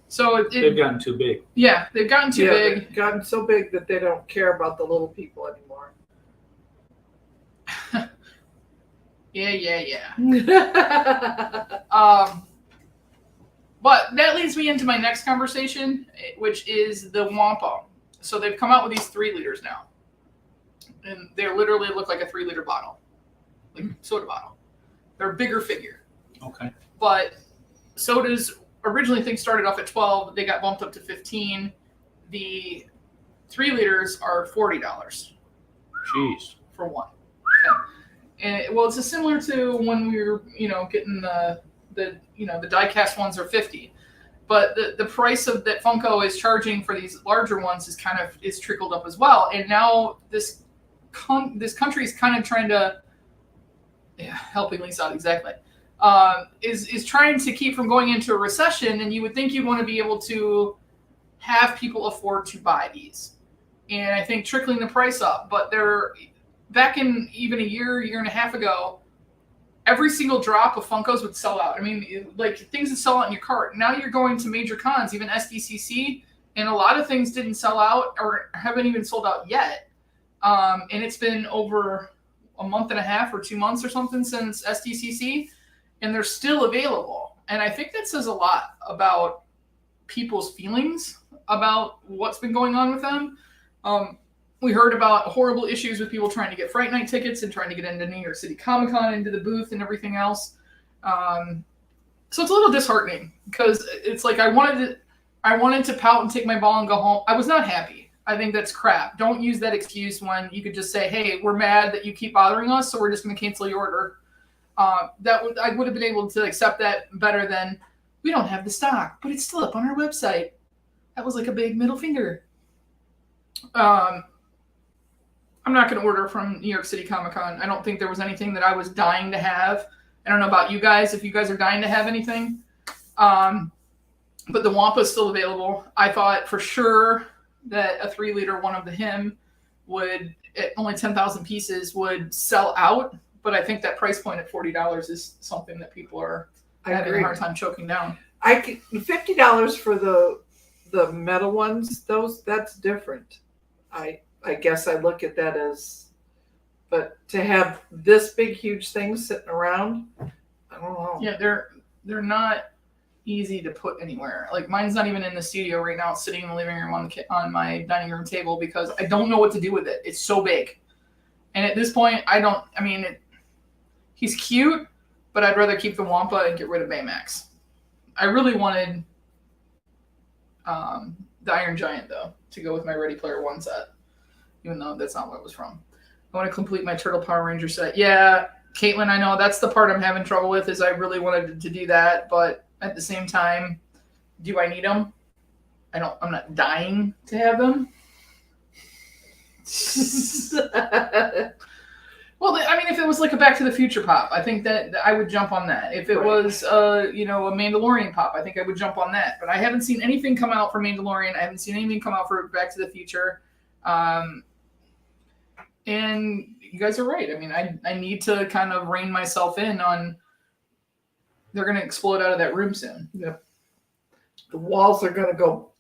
So they've gotten too big. Yeah, they've gotten too big. They've gotten so big that they don't care about the little people anymore. Yeah. But that leads me into my next conversation, which is the Wampa. So they've come out with these 3 liters now. And they literally look like a 3-liter bottle. Like soda bottle. They're a bigger figure. Okay. But sodas originally things started off at 12, they got bumped up to 15. The 3 liters are $40. Jeez. For one. Okay. And well, it's similar to when we were, getting the die-cast ones are $50, but the price of that Funko is charging for these larger ones is trickled up as well. And now this country is kind of trying to, helping Lisa out exactly, is trying to keep from going into a recession. And you would think you'd want to be able to have people afford to buy these, and I think trickling the price up, but they're. Back in even a year and a half ago, every single drop of Funkos would sell out. I mean, like things that sell out in your cart. Now you're going to major cons, even SDCC, and a lot of things didn't sell out or haven't even sold out yet. And it's been over a month and a half or 2 months or something since SDCC, and they're still available. And I think that says a lot about people's feelings about what's been going on with them. We heard about horrible issues with people trying to get Fright Night tickets and trying to get into New York City Comic Con, into the booth and everything else. So it's a little disheartening because it's like I wanted to pout and take my ball and go home. I was not happy. I think that's crap. Don't use that excuse when you could just say, hey, we're mad that you keep bothering us, so we're just going to cancel your order. I would have been able to accept that better than, we don't have the stock, but it's still up on our website. That was like a big middle finger. I'm not going to order from New York City Comic Con. I don't think there was anything that I was dying to have. I don't know about you guys, if you guys are dying to have anything. But the Wampa is still available. I thought for sure that a 3-liter one of the him would, at only 10,000 pieces, would sell out. But I think that price point at $40 is something that people are having a hard time choking down. I could, $50 for the metal ones. That's different. I guess I look at that as, but to have this big huge thing sitting around, I don't know. Yeah, they're not easy to put anywhere. Like mine's not even in the studio right now. It's sitting in the living room on my dining room table because I don't know what to do with it. It's so big, and at this point, he's cute, but I'd rather keep the Wampa and get rid of Baymax. I really wanted the Iron Giant though to go with my Ready Player One set, even though that's not what it was from. I want to complete my Turtle Power Ranger set. Yeah, Caitlin, I know that's the part I'm having trouble with. Is I really wanted to do that, but at the same time, do I need them? I'm not dying to have them. Well, I mean, if it was like a Back to the Future pop, I think that I would jump on that. If it was, a Mandalorian pop, I think I would jump on that. But I haven't seen anything come out for Mandalorian. I haven't seen anything come out for Back to the Future. And you guys are right. I mean, I need to kind of rein myself in on. They're going to explode out of that room soon. Yep. The walls are going to go.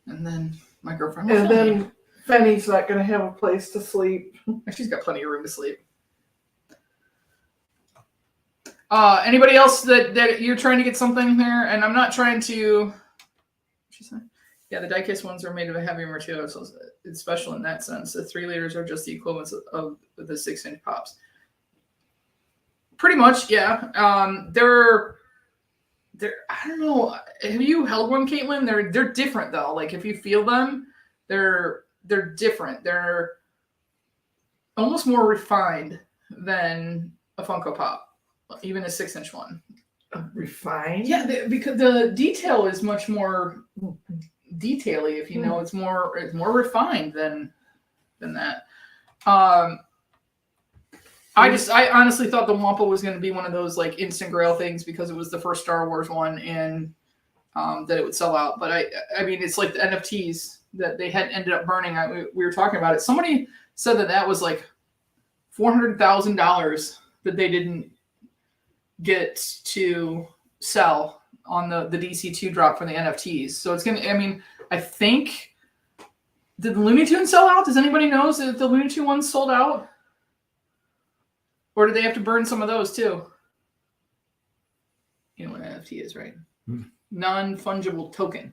And then my girlfriend. And then Fanny's not going to have a place to sleep. She's got plenty of room to sleep. Anybody else that you're trying to get something there? And I'm not trying to. She said, yeah, the die-cast ones are made of a heavier material, so it's special in that sense. The 3 liters are just the equivalents of the 6-inch pops. Pretty much, yeah. They're. I don't know. Have you held one, Caitlin? They're different though. Like if you feel them, they're different. They're almost more refined than a Funko Pop, even a 6-inch one. Refined? Yeah, because the detail is much more detaily. If you know, it's more refined than that. I honestly thought the Wampa was going to be one of those like instant grail things because it was the first Star Wars one and that it would sell out. But I mean, it's like the NFTs that they had ended up burning. We were talking about it. Somebody said that was like $400,000 that they didn't get to sell on the DC2 drop for the NFTs. So it's going to, I mean, I think, did the Looney Tunes sell out? Does anybody know if the Looney Tunes ones sold out? Or do they have to burn some of those too? You know what an NFT is, right? Non-fungible token.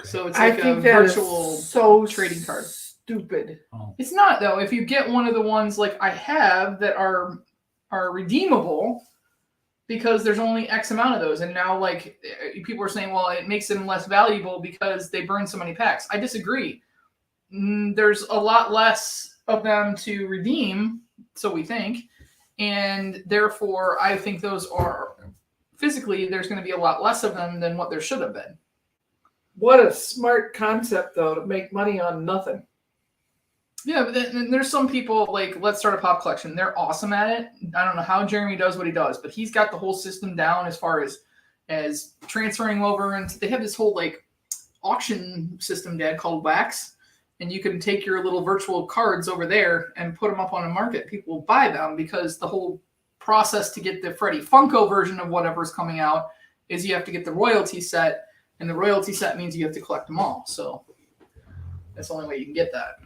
So it's like a virtual trading card. Stupid. Oh. It's not though. If you get one of the ones like I have that are redeemable, because there's only X amount of those, and now like people are saying, well, it makes them less valuable because they burn so many packs. I disagree. There's a lot less of them to redeem, so we think. And therefore, I think those are physically, there's going to be a lot less of them than what there should have been. What a smart concept, though, to make money on nothing. Yeah, but then there's some people like Let's Start a Pop Collection. They're awesome at it. I don't know how Jeremy does what he does, but he's got the whole system down as far as transferring over. And they have this whole like auction system, Dad, called Wax. And you can take your little virtual cards over there and put them up on a market. People will buy them because the whole process to get the Freddy Funko version of whatever's coming out is you have to get the royalty set. And the royalty set means you have to collect them all. So that's the only way you can get that.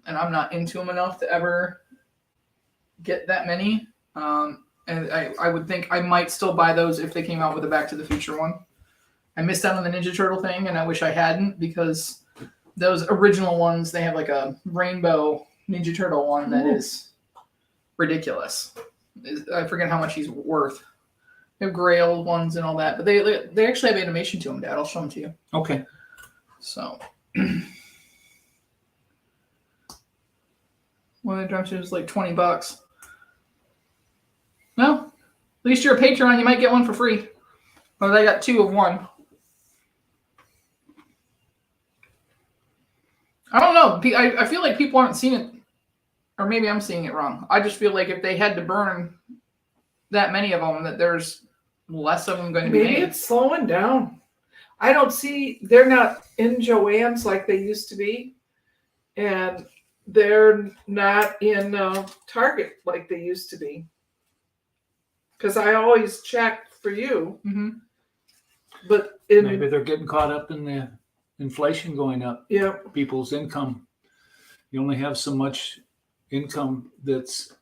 And I'm not into them enough to ever get that many. And I would think I might still buy those if they came out with a Back to the Future one. I missed out on the Ninja Turtle thing, and I wish I hadn't because those original ones, they have like a rainbow Ninja Turtle one that is ridiculous. I forget how much he's worth. They have Grail ones and all that, but they actually have animation to them, Dad. I'll show them to you. Okay. So, one of the drops is like $20. Well, at least you're a Patreon. You might get one for free. Well, they got 2 of 1. I don't know. I feel like people aren't seeing it, or maybe I'm seeing it wrong. I just feel like if they had to burn that many of them, that there's less of them going to be Maybe made. it's slowing down. I don't see, they're not in Joann's like they used to be. And they're not in Target like they used to be. Because I always check for you. Mm-hmm. But Maybe they're getting caught up in the inflation going up. Yeah. People's income. You only have so much income that's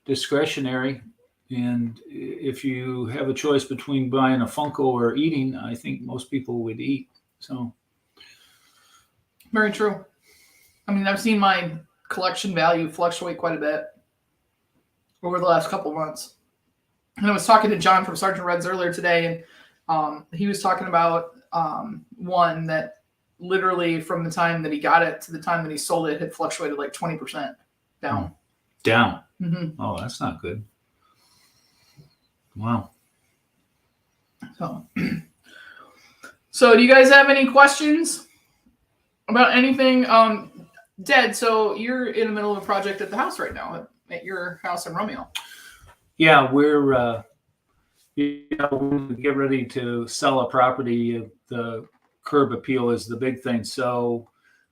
discretionary. And if you have a choice between buying a Funko or eating, I think most people would eat. So Very true. I mean, I've seen my collection value fluctuate quite a bit over the last couple of months. And I was talking to John from Sergeant Reds earlier today, and he was talking about one that literally from the time that he got it to the time that he sold it had fluctuated like 20% down. Down. Mm-hmm. Oh, that's not good. Wow. So do you guys have any questions about anything? Ded, so you're in the middle of a project at the house right now, at your house in Romeo. Yeah, we're we get ready to sell a property. The curb appeal is the big thing. So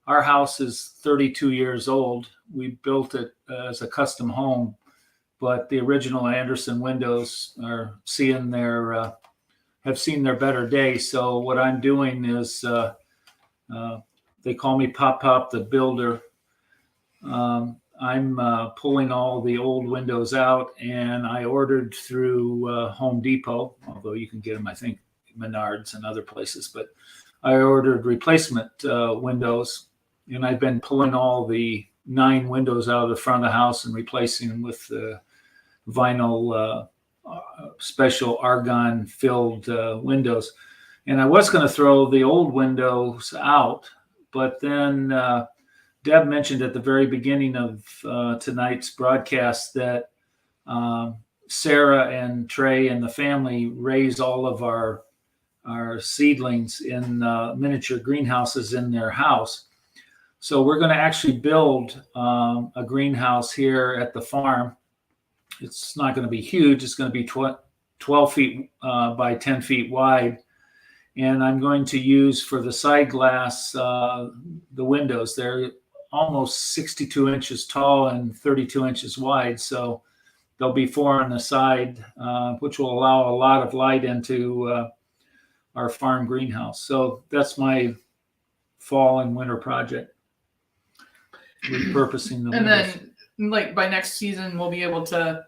our house is 32 years old. We built it as a custom home, but the original Anderson windows are have seen their better days. So what I'm doing is they call me Pop the Builder. I'm pulling all the old windows out, and I ordered through Home Depot, although you can get them, I think, Menards and other places. But I ordered replacement windows, and I've been pulling all the 9 windows out of the front of the house and replacing them with vinyl special argon-filled windows. And I was going to throw the old windows out, but then Deb mentioned at the very beginning of tonight's broadcast that Sarah and Trey and the family raise all of our seedlings in miniature greenhouses in their house. So we're going to actually build a greenhouse here at the farm. It's not going to be huge. It's going to be 12 feet by 10 feet wide. And I'm going to use for the side glass the windows. They're almost 62 inches tall and 32 inches wide. So there'll be 4 on the side, which will allow a lot of light into our farm greenhouse. So that's my fall and winter project. Repurposing the windows. And then, like, by next season, we'll be able to,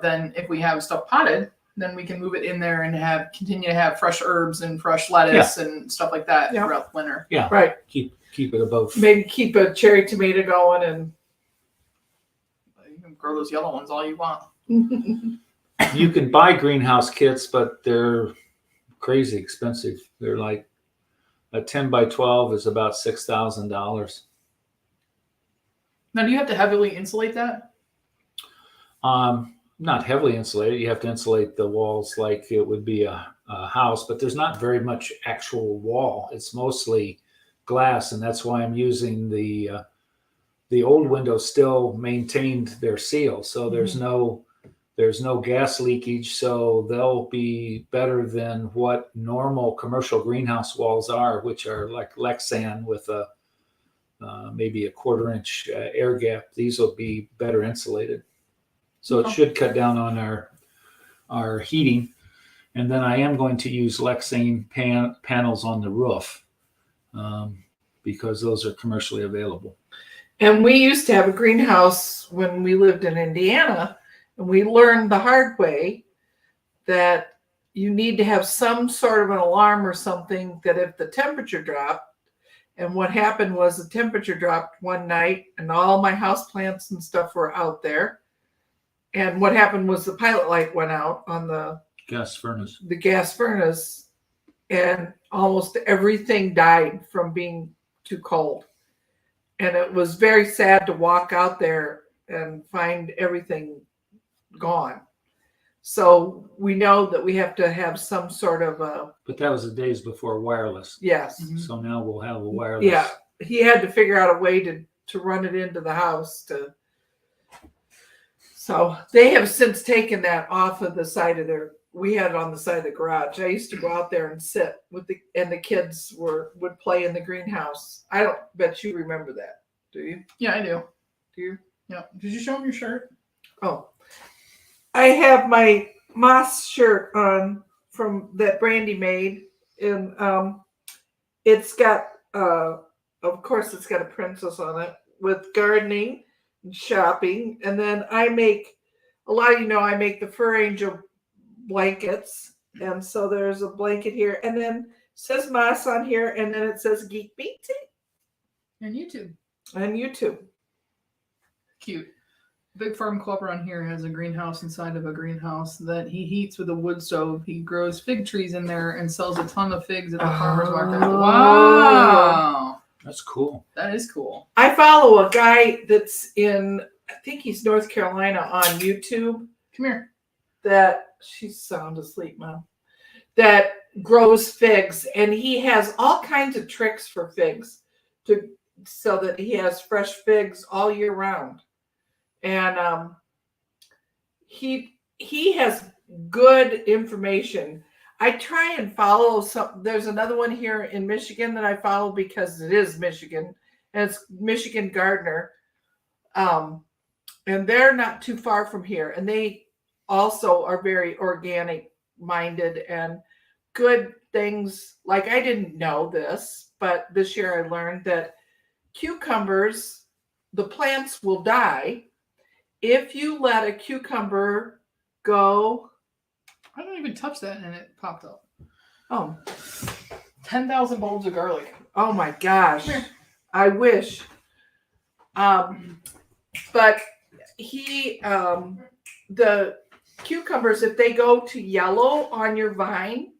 then if we have stuff potted, then we can move it in there and continue to have fresh herbs and fresh lettuce and stuff like that throughout the winter. Yeah, right. Keep it above. Maybe keep a cherry tomato going, and you can grow those yellow ones all you want. You can buy greenhouse kits, but they're crazy expensive. They're like a 10 by 12 is about $6,000. Now, do you have to heavily insulate that? Not heavily insulated. You have to insulate the walls like it would be a house, but there's not very much actual wall. It's mostly glass, and that's why I'm using the old windows still maintained their seal, so there's no gas leakage, so they'll be better than what normal commercial greenhouse walls are, which are like Lexan with a maybe a 1/4 inch air gap. These will be better insulated, so it should cut down on our heating. And then I am going to use Lexan panels on the roof because those are commercially available. And we used to have a greenhouse when we lived in Indiana, and we learned the hard way that you need to have some sort of an alarm or something that if the temperature dropped, and what happened was the temperature dropped one night and all my houseplants and stuff were out there. And what happened was the pilot light went out on the gas furnace, and almost everything died from being too cold. And it was very sad to walk out there and find everything gone. So we know that we have to have some sort of a... But that was the days before wireless. Yes. Mm-hmm. So now we'll have a wireless. Yeah. He had to figure out a way to run it into the house. So they have since taken that off of the side of their we had it on the side of the garage. I used to go out there and sit with the kids would play in the greenhouse. I don't bet you remember that. Do you? Yeah, I do. Do you? Yeah. Did you show them your shirt? Oh, I have my moss shirt on from that Brandy made, and it's got of course it's got a princess on it with gardening and shopping, and then I make a lot of I make the Fur Angel blankets, and so there's a blanket here, and then it says moss on here, and then it says Geek Beat And YouTube. and YouTube. Cute. Big Farm Club around here has a greenhouse inside of a greenhouse that he heats with a wood stove. He grows fig trees in there and sells a ton of figs at the farmer's market. Wow. That's cool. That is cool. I follow a guy that's in, I think he's North Carolina, on YouTube. Come here. That she's sound asleep, Mom. That grows figs, and he has all kinds of tricks for figs so that he has fresh figs all year round. And he has good information. I try and follow some. There's another one here in Michigan that I follow because it is Michigan, and it's Michigan Gardener. And they're not too far from here, and they also are very organic minded and good things. Like, I didn't know this, but this year I learned that cucumbers, the plants will die if you let a cucumber go. I don't even touch that and it popped up. Oh, 10,000 bulbs of garlic. oh my gosh. I wish. But the cucumbers, if they go to yellow on your vine,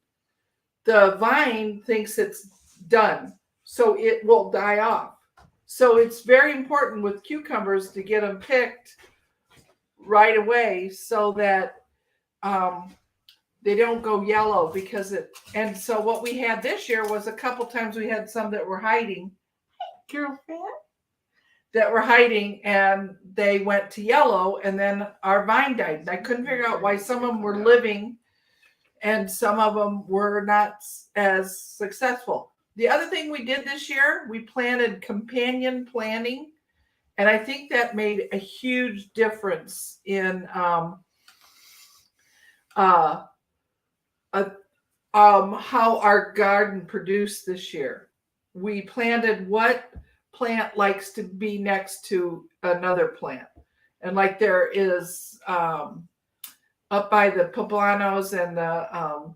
the vine thinks it's done, so it will die off. So it's very important with cucumbers to get them picked right away so that they don't go yellow, because and so what we had this year was a couple times we had some that were hiding. Carol, that were hiding, and they went to yellow, and then our vine died. And I couldn't figure out why some of them were living and some of them were not as successful. The other thing we did this year, we planted companion planting, and I think that made a huge difference in how our garden produced this year. We planted what plant likes to be next to another plant, and like there is up by the poblanos and the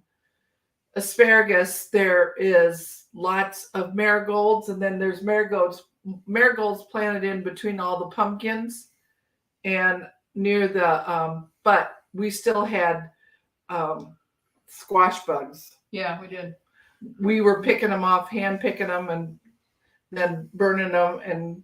asparagus, there is lots of marigolds, and then there's marigolds planted in between all the pumpkins and near the but we still had squash bugs. Yeah, we did. We were picking them off, hand picking them, and then burning them. And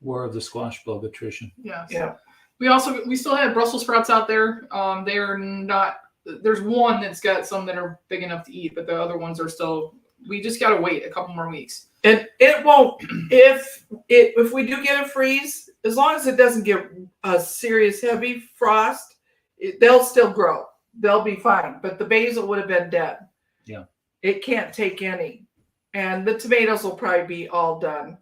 War of the squash bug attrition. Yeah. So yeah, we still had Brussels sprouts out there. They are not. There's one that's got some that are big enough to eat, but the other ones are still. We just gotta wait a couple more weeks. and it won't. If we do get a freeze, as long as it doesn't get a serious heavy frost, they'll still grow. They'll be fine. But the basil would have been dead. Yeah, it can't take any, and the tomatoes will probably be all done.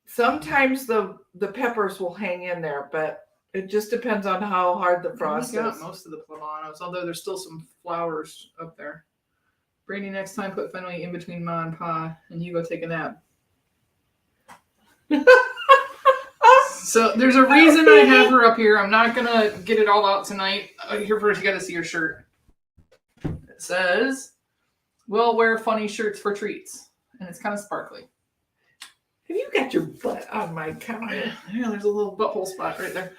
Sometimes the peppers will hang in there, but it just depends on how hard the frost We got is. most of the poblanos, although there's still some flowers up there. Brady, next time put Fenway in between Ma and Pa, and you go take a nap. So there's a reason I have her up here. I'm not gonna get it all out tonight. Here first, you gotta see her shirt. It says, "We'll wear funny shirts for treats," and it's kind of sparkly. Have you got your butt on my counter? Yeah, there's a little butthole spot right there.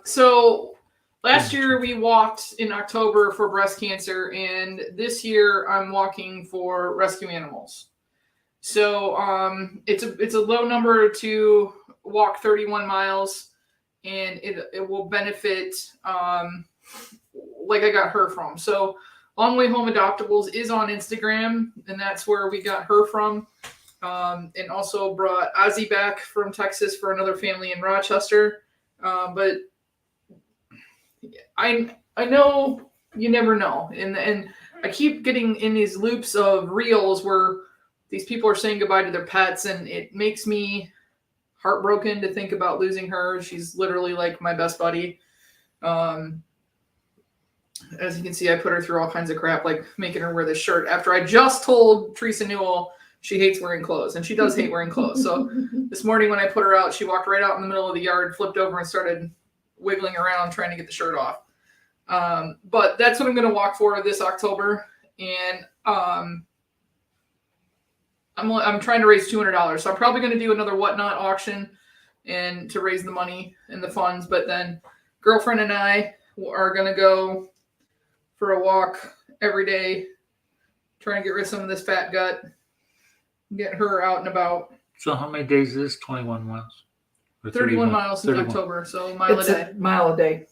So last year we walked in October for breast cancer, and this year I'm walking for rescue animals. So it's a low number to walk 31 miles, and it will benefit like I got her from. So Long Way Home Adoptables is on Instagram, and that's where we got her from. And also brought Ozzy back from Texas for another family in Rochester. But I know you never know. And I keep getting in these loops of reels where these people are saying goodbye to their pets, and it makes me heartbroken to think about losing her. She's literally like my best buddy. As you can see, I put her through all kinds of crap, like making her wear this shirt after I just told Teresa Newell she hates wearing clothes, and she does hate wearing clothes. So this morning when I put her out, she walked right out in the middle of the yard, flipped over, and started wiggling around trying to get the shirt off. But that's what I'm going to walk for this October, and I'm trying to raise $200. So I'm probably going to do another Whatnot auction and to raise the money and the funds. But then girlfriend and I are going to go for a walk every day, trying to get rid of some of this fat gut, get her out and about. So how many days is this? 21 miles? Or 31 miles in 31. October, so a mile It's a day. a mile a day.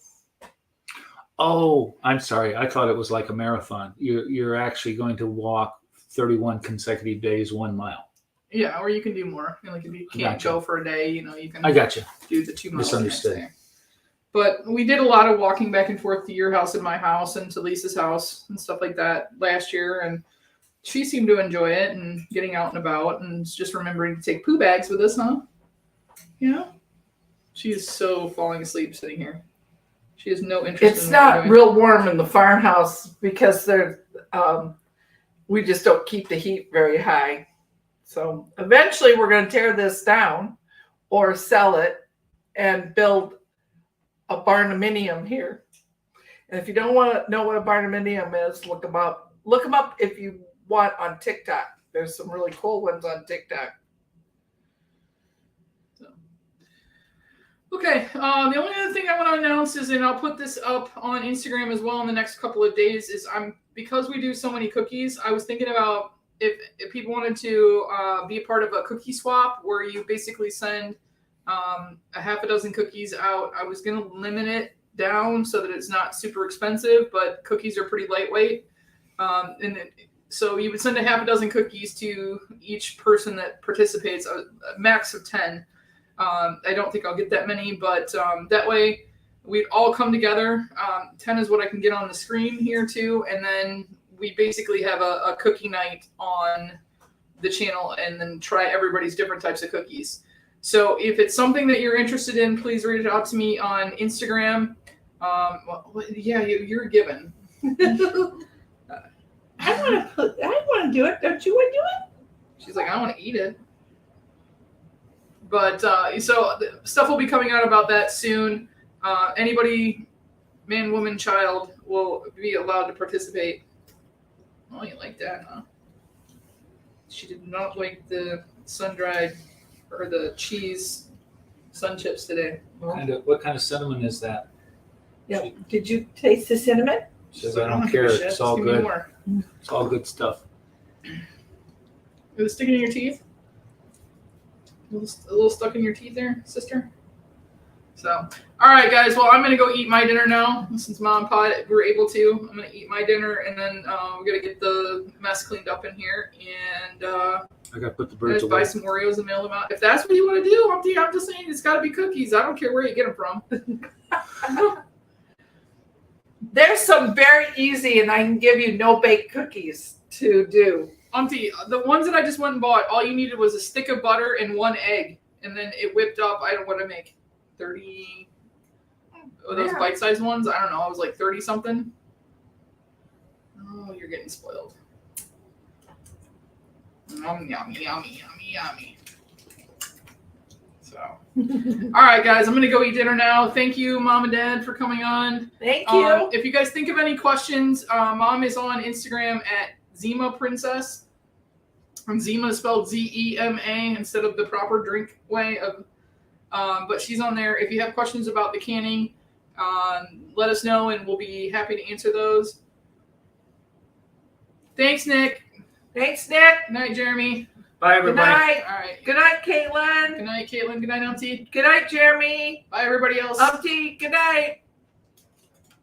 Oh, I'm sorry. I thought it was like a marathon. You're actually going to walk 31 consecutive days, 1 mile. Yeah, or you can do more. Like if you can't Gotcha. go for a day, you can I got you. do the 2 miles. Misunderstood. the next day. But we did a lot of walking back and forth to your house and my house and to Lisa's house and stuff like that last year, and she seemed to enjoy it and getting out and about and just remembering to take poo bags with us, huh? Yeah. She is so falling asleep sitting here. She has no interest It's in what we're not doing. real warm in the farmhouse because we just don't keep the heat very high. So eventually we're going to tear this down or sell it and build a barnuminium here. And if you don't want to know what a barnuminium is, look them up. Look them up if you want on TikTok. There's some really cool ones on TikTok. Okay, the only other thing I want to announce is, and I'll put this up on Instagram as well in the next couple of days, is because we do so many cookies, I was thinking about if people wanted to be a part of a cookie swap where you basically send a half a dozen cookies out. I was going to limit it down so that it's not super expensive, but cookies are pretty lightweight. So you would send a half a dozen cookies to each person that participates, a max of 10. I don't think I'll get that many, but that way we'd all come together. 10 is what I can get on the screen here too. And then we basically have a cookie night on the channel and then try everybody's different types of cookies. So if it's something that you're interested in, please reach out to me on Instagram. You're given. I want to do it. Don't you want to do it? She's like, I want to eat it. But so stuff will be coming out about that soon. Anybody, man, woman, child, will be allowed to participate. Oh, you like that, huh? She did not like the sun-dried or the cheese sun chips today. What kind of cinnamon is that? Yeah. Did you taste the cinnamon? She says, I don't care. It's all Give me good. more. It's all good stuff. Is it sticking in your teeth? A little stuck in your teeth there, sister? So, all right, guys. Well, I'm going to go eat my dinner now. Since Mom and Pa were able to, I'm going to eat my dinner, and then we're going to get the mess cleaned up in here. And I got to put the birds just away. buy some Oreos and mail them out. If that's what you want to do, I'm just saying it's got to be cookies. I don't care where you get them from. There's some very easy, and I can give you no-bake cookies to do. Auntie, the ones that I just went and bought, all you needed was a stick of butter and 1 egg. And then it whipped up, I don't want to make 30, those bite-sized ones. I don't know, I was like 30 something. Oh, you're getting spoiled. Yummy, yummy, yummy, yummy, yummy. So, all right, guys, I'm going to go eat dinner now. Thank you, Mom and Dad, for coming on. Thank you. If you guys think of any questions, Mom is on Instagram at Zima Princess. And Zima is spelled Z-E-M-A instead of the proper drink way of. But she's on there. If you have questions about the canning, let us know, and we'll be happy to answer those. Thanks, Nick. Thanks, Nick. Good night, Jeremy. Bye, Good everybody. night. All right. Good night, Caitlin. Good night, Caitlin. Good night, Auntie. Good night, Jeremy. Bye, everybody else. Auntie, good night.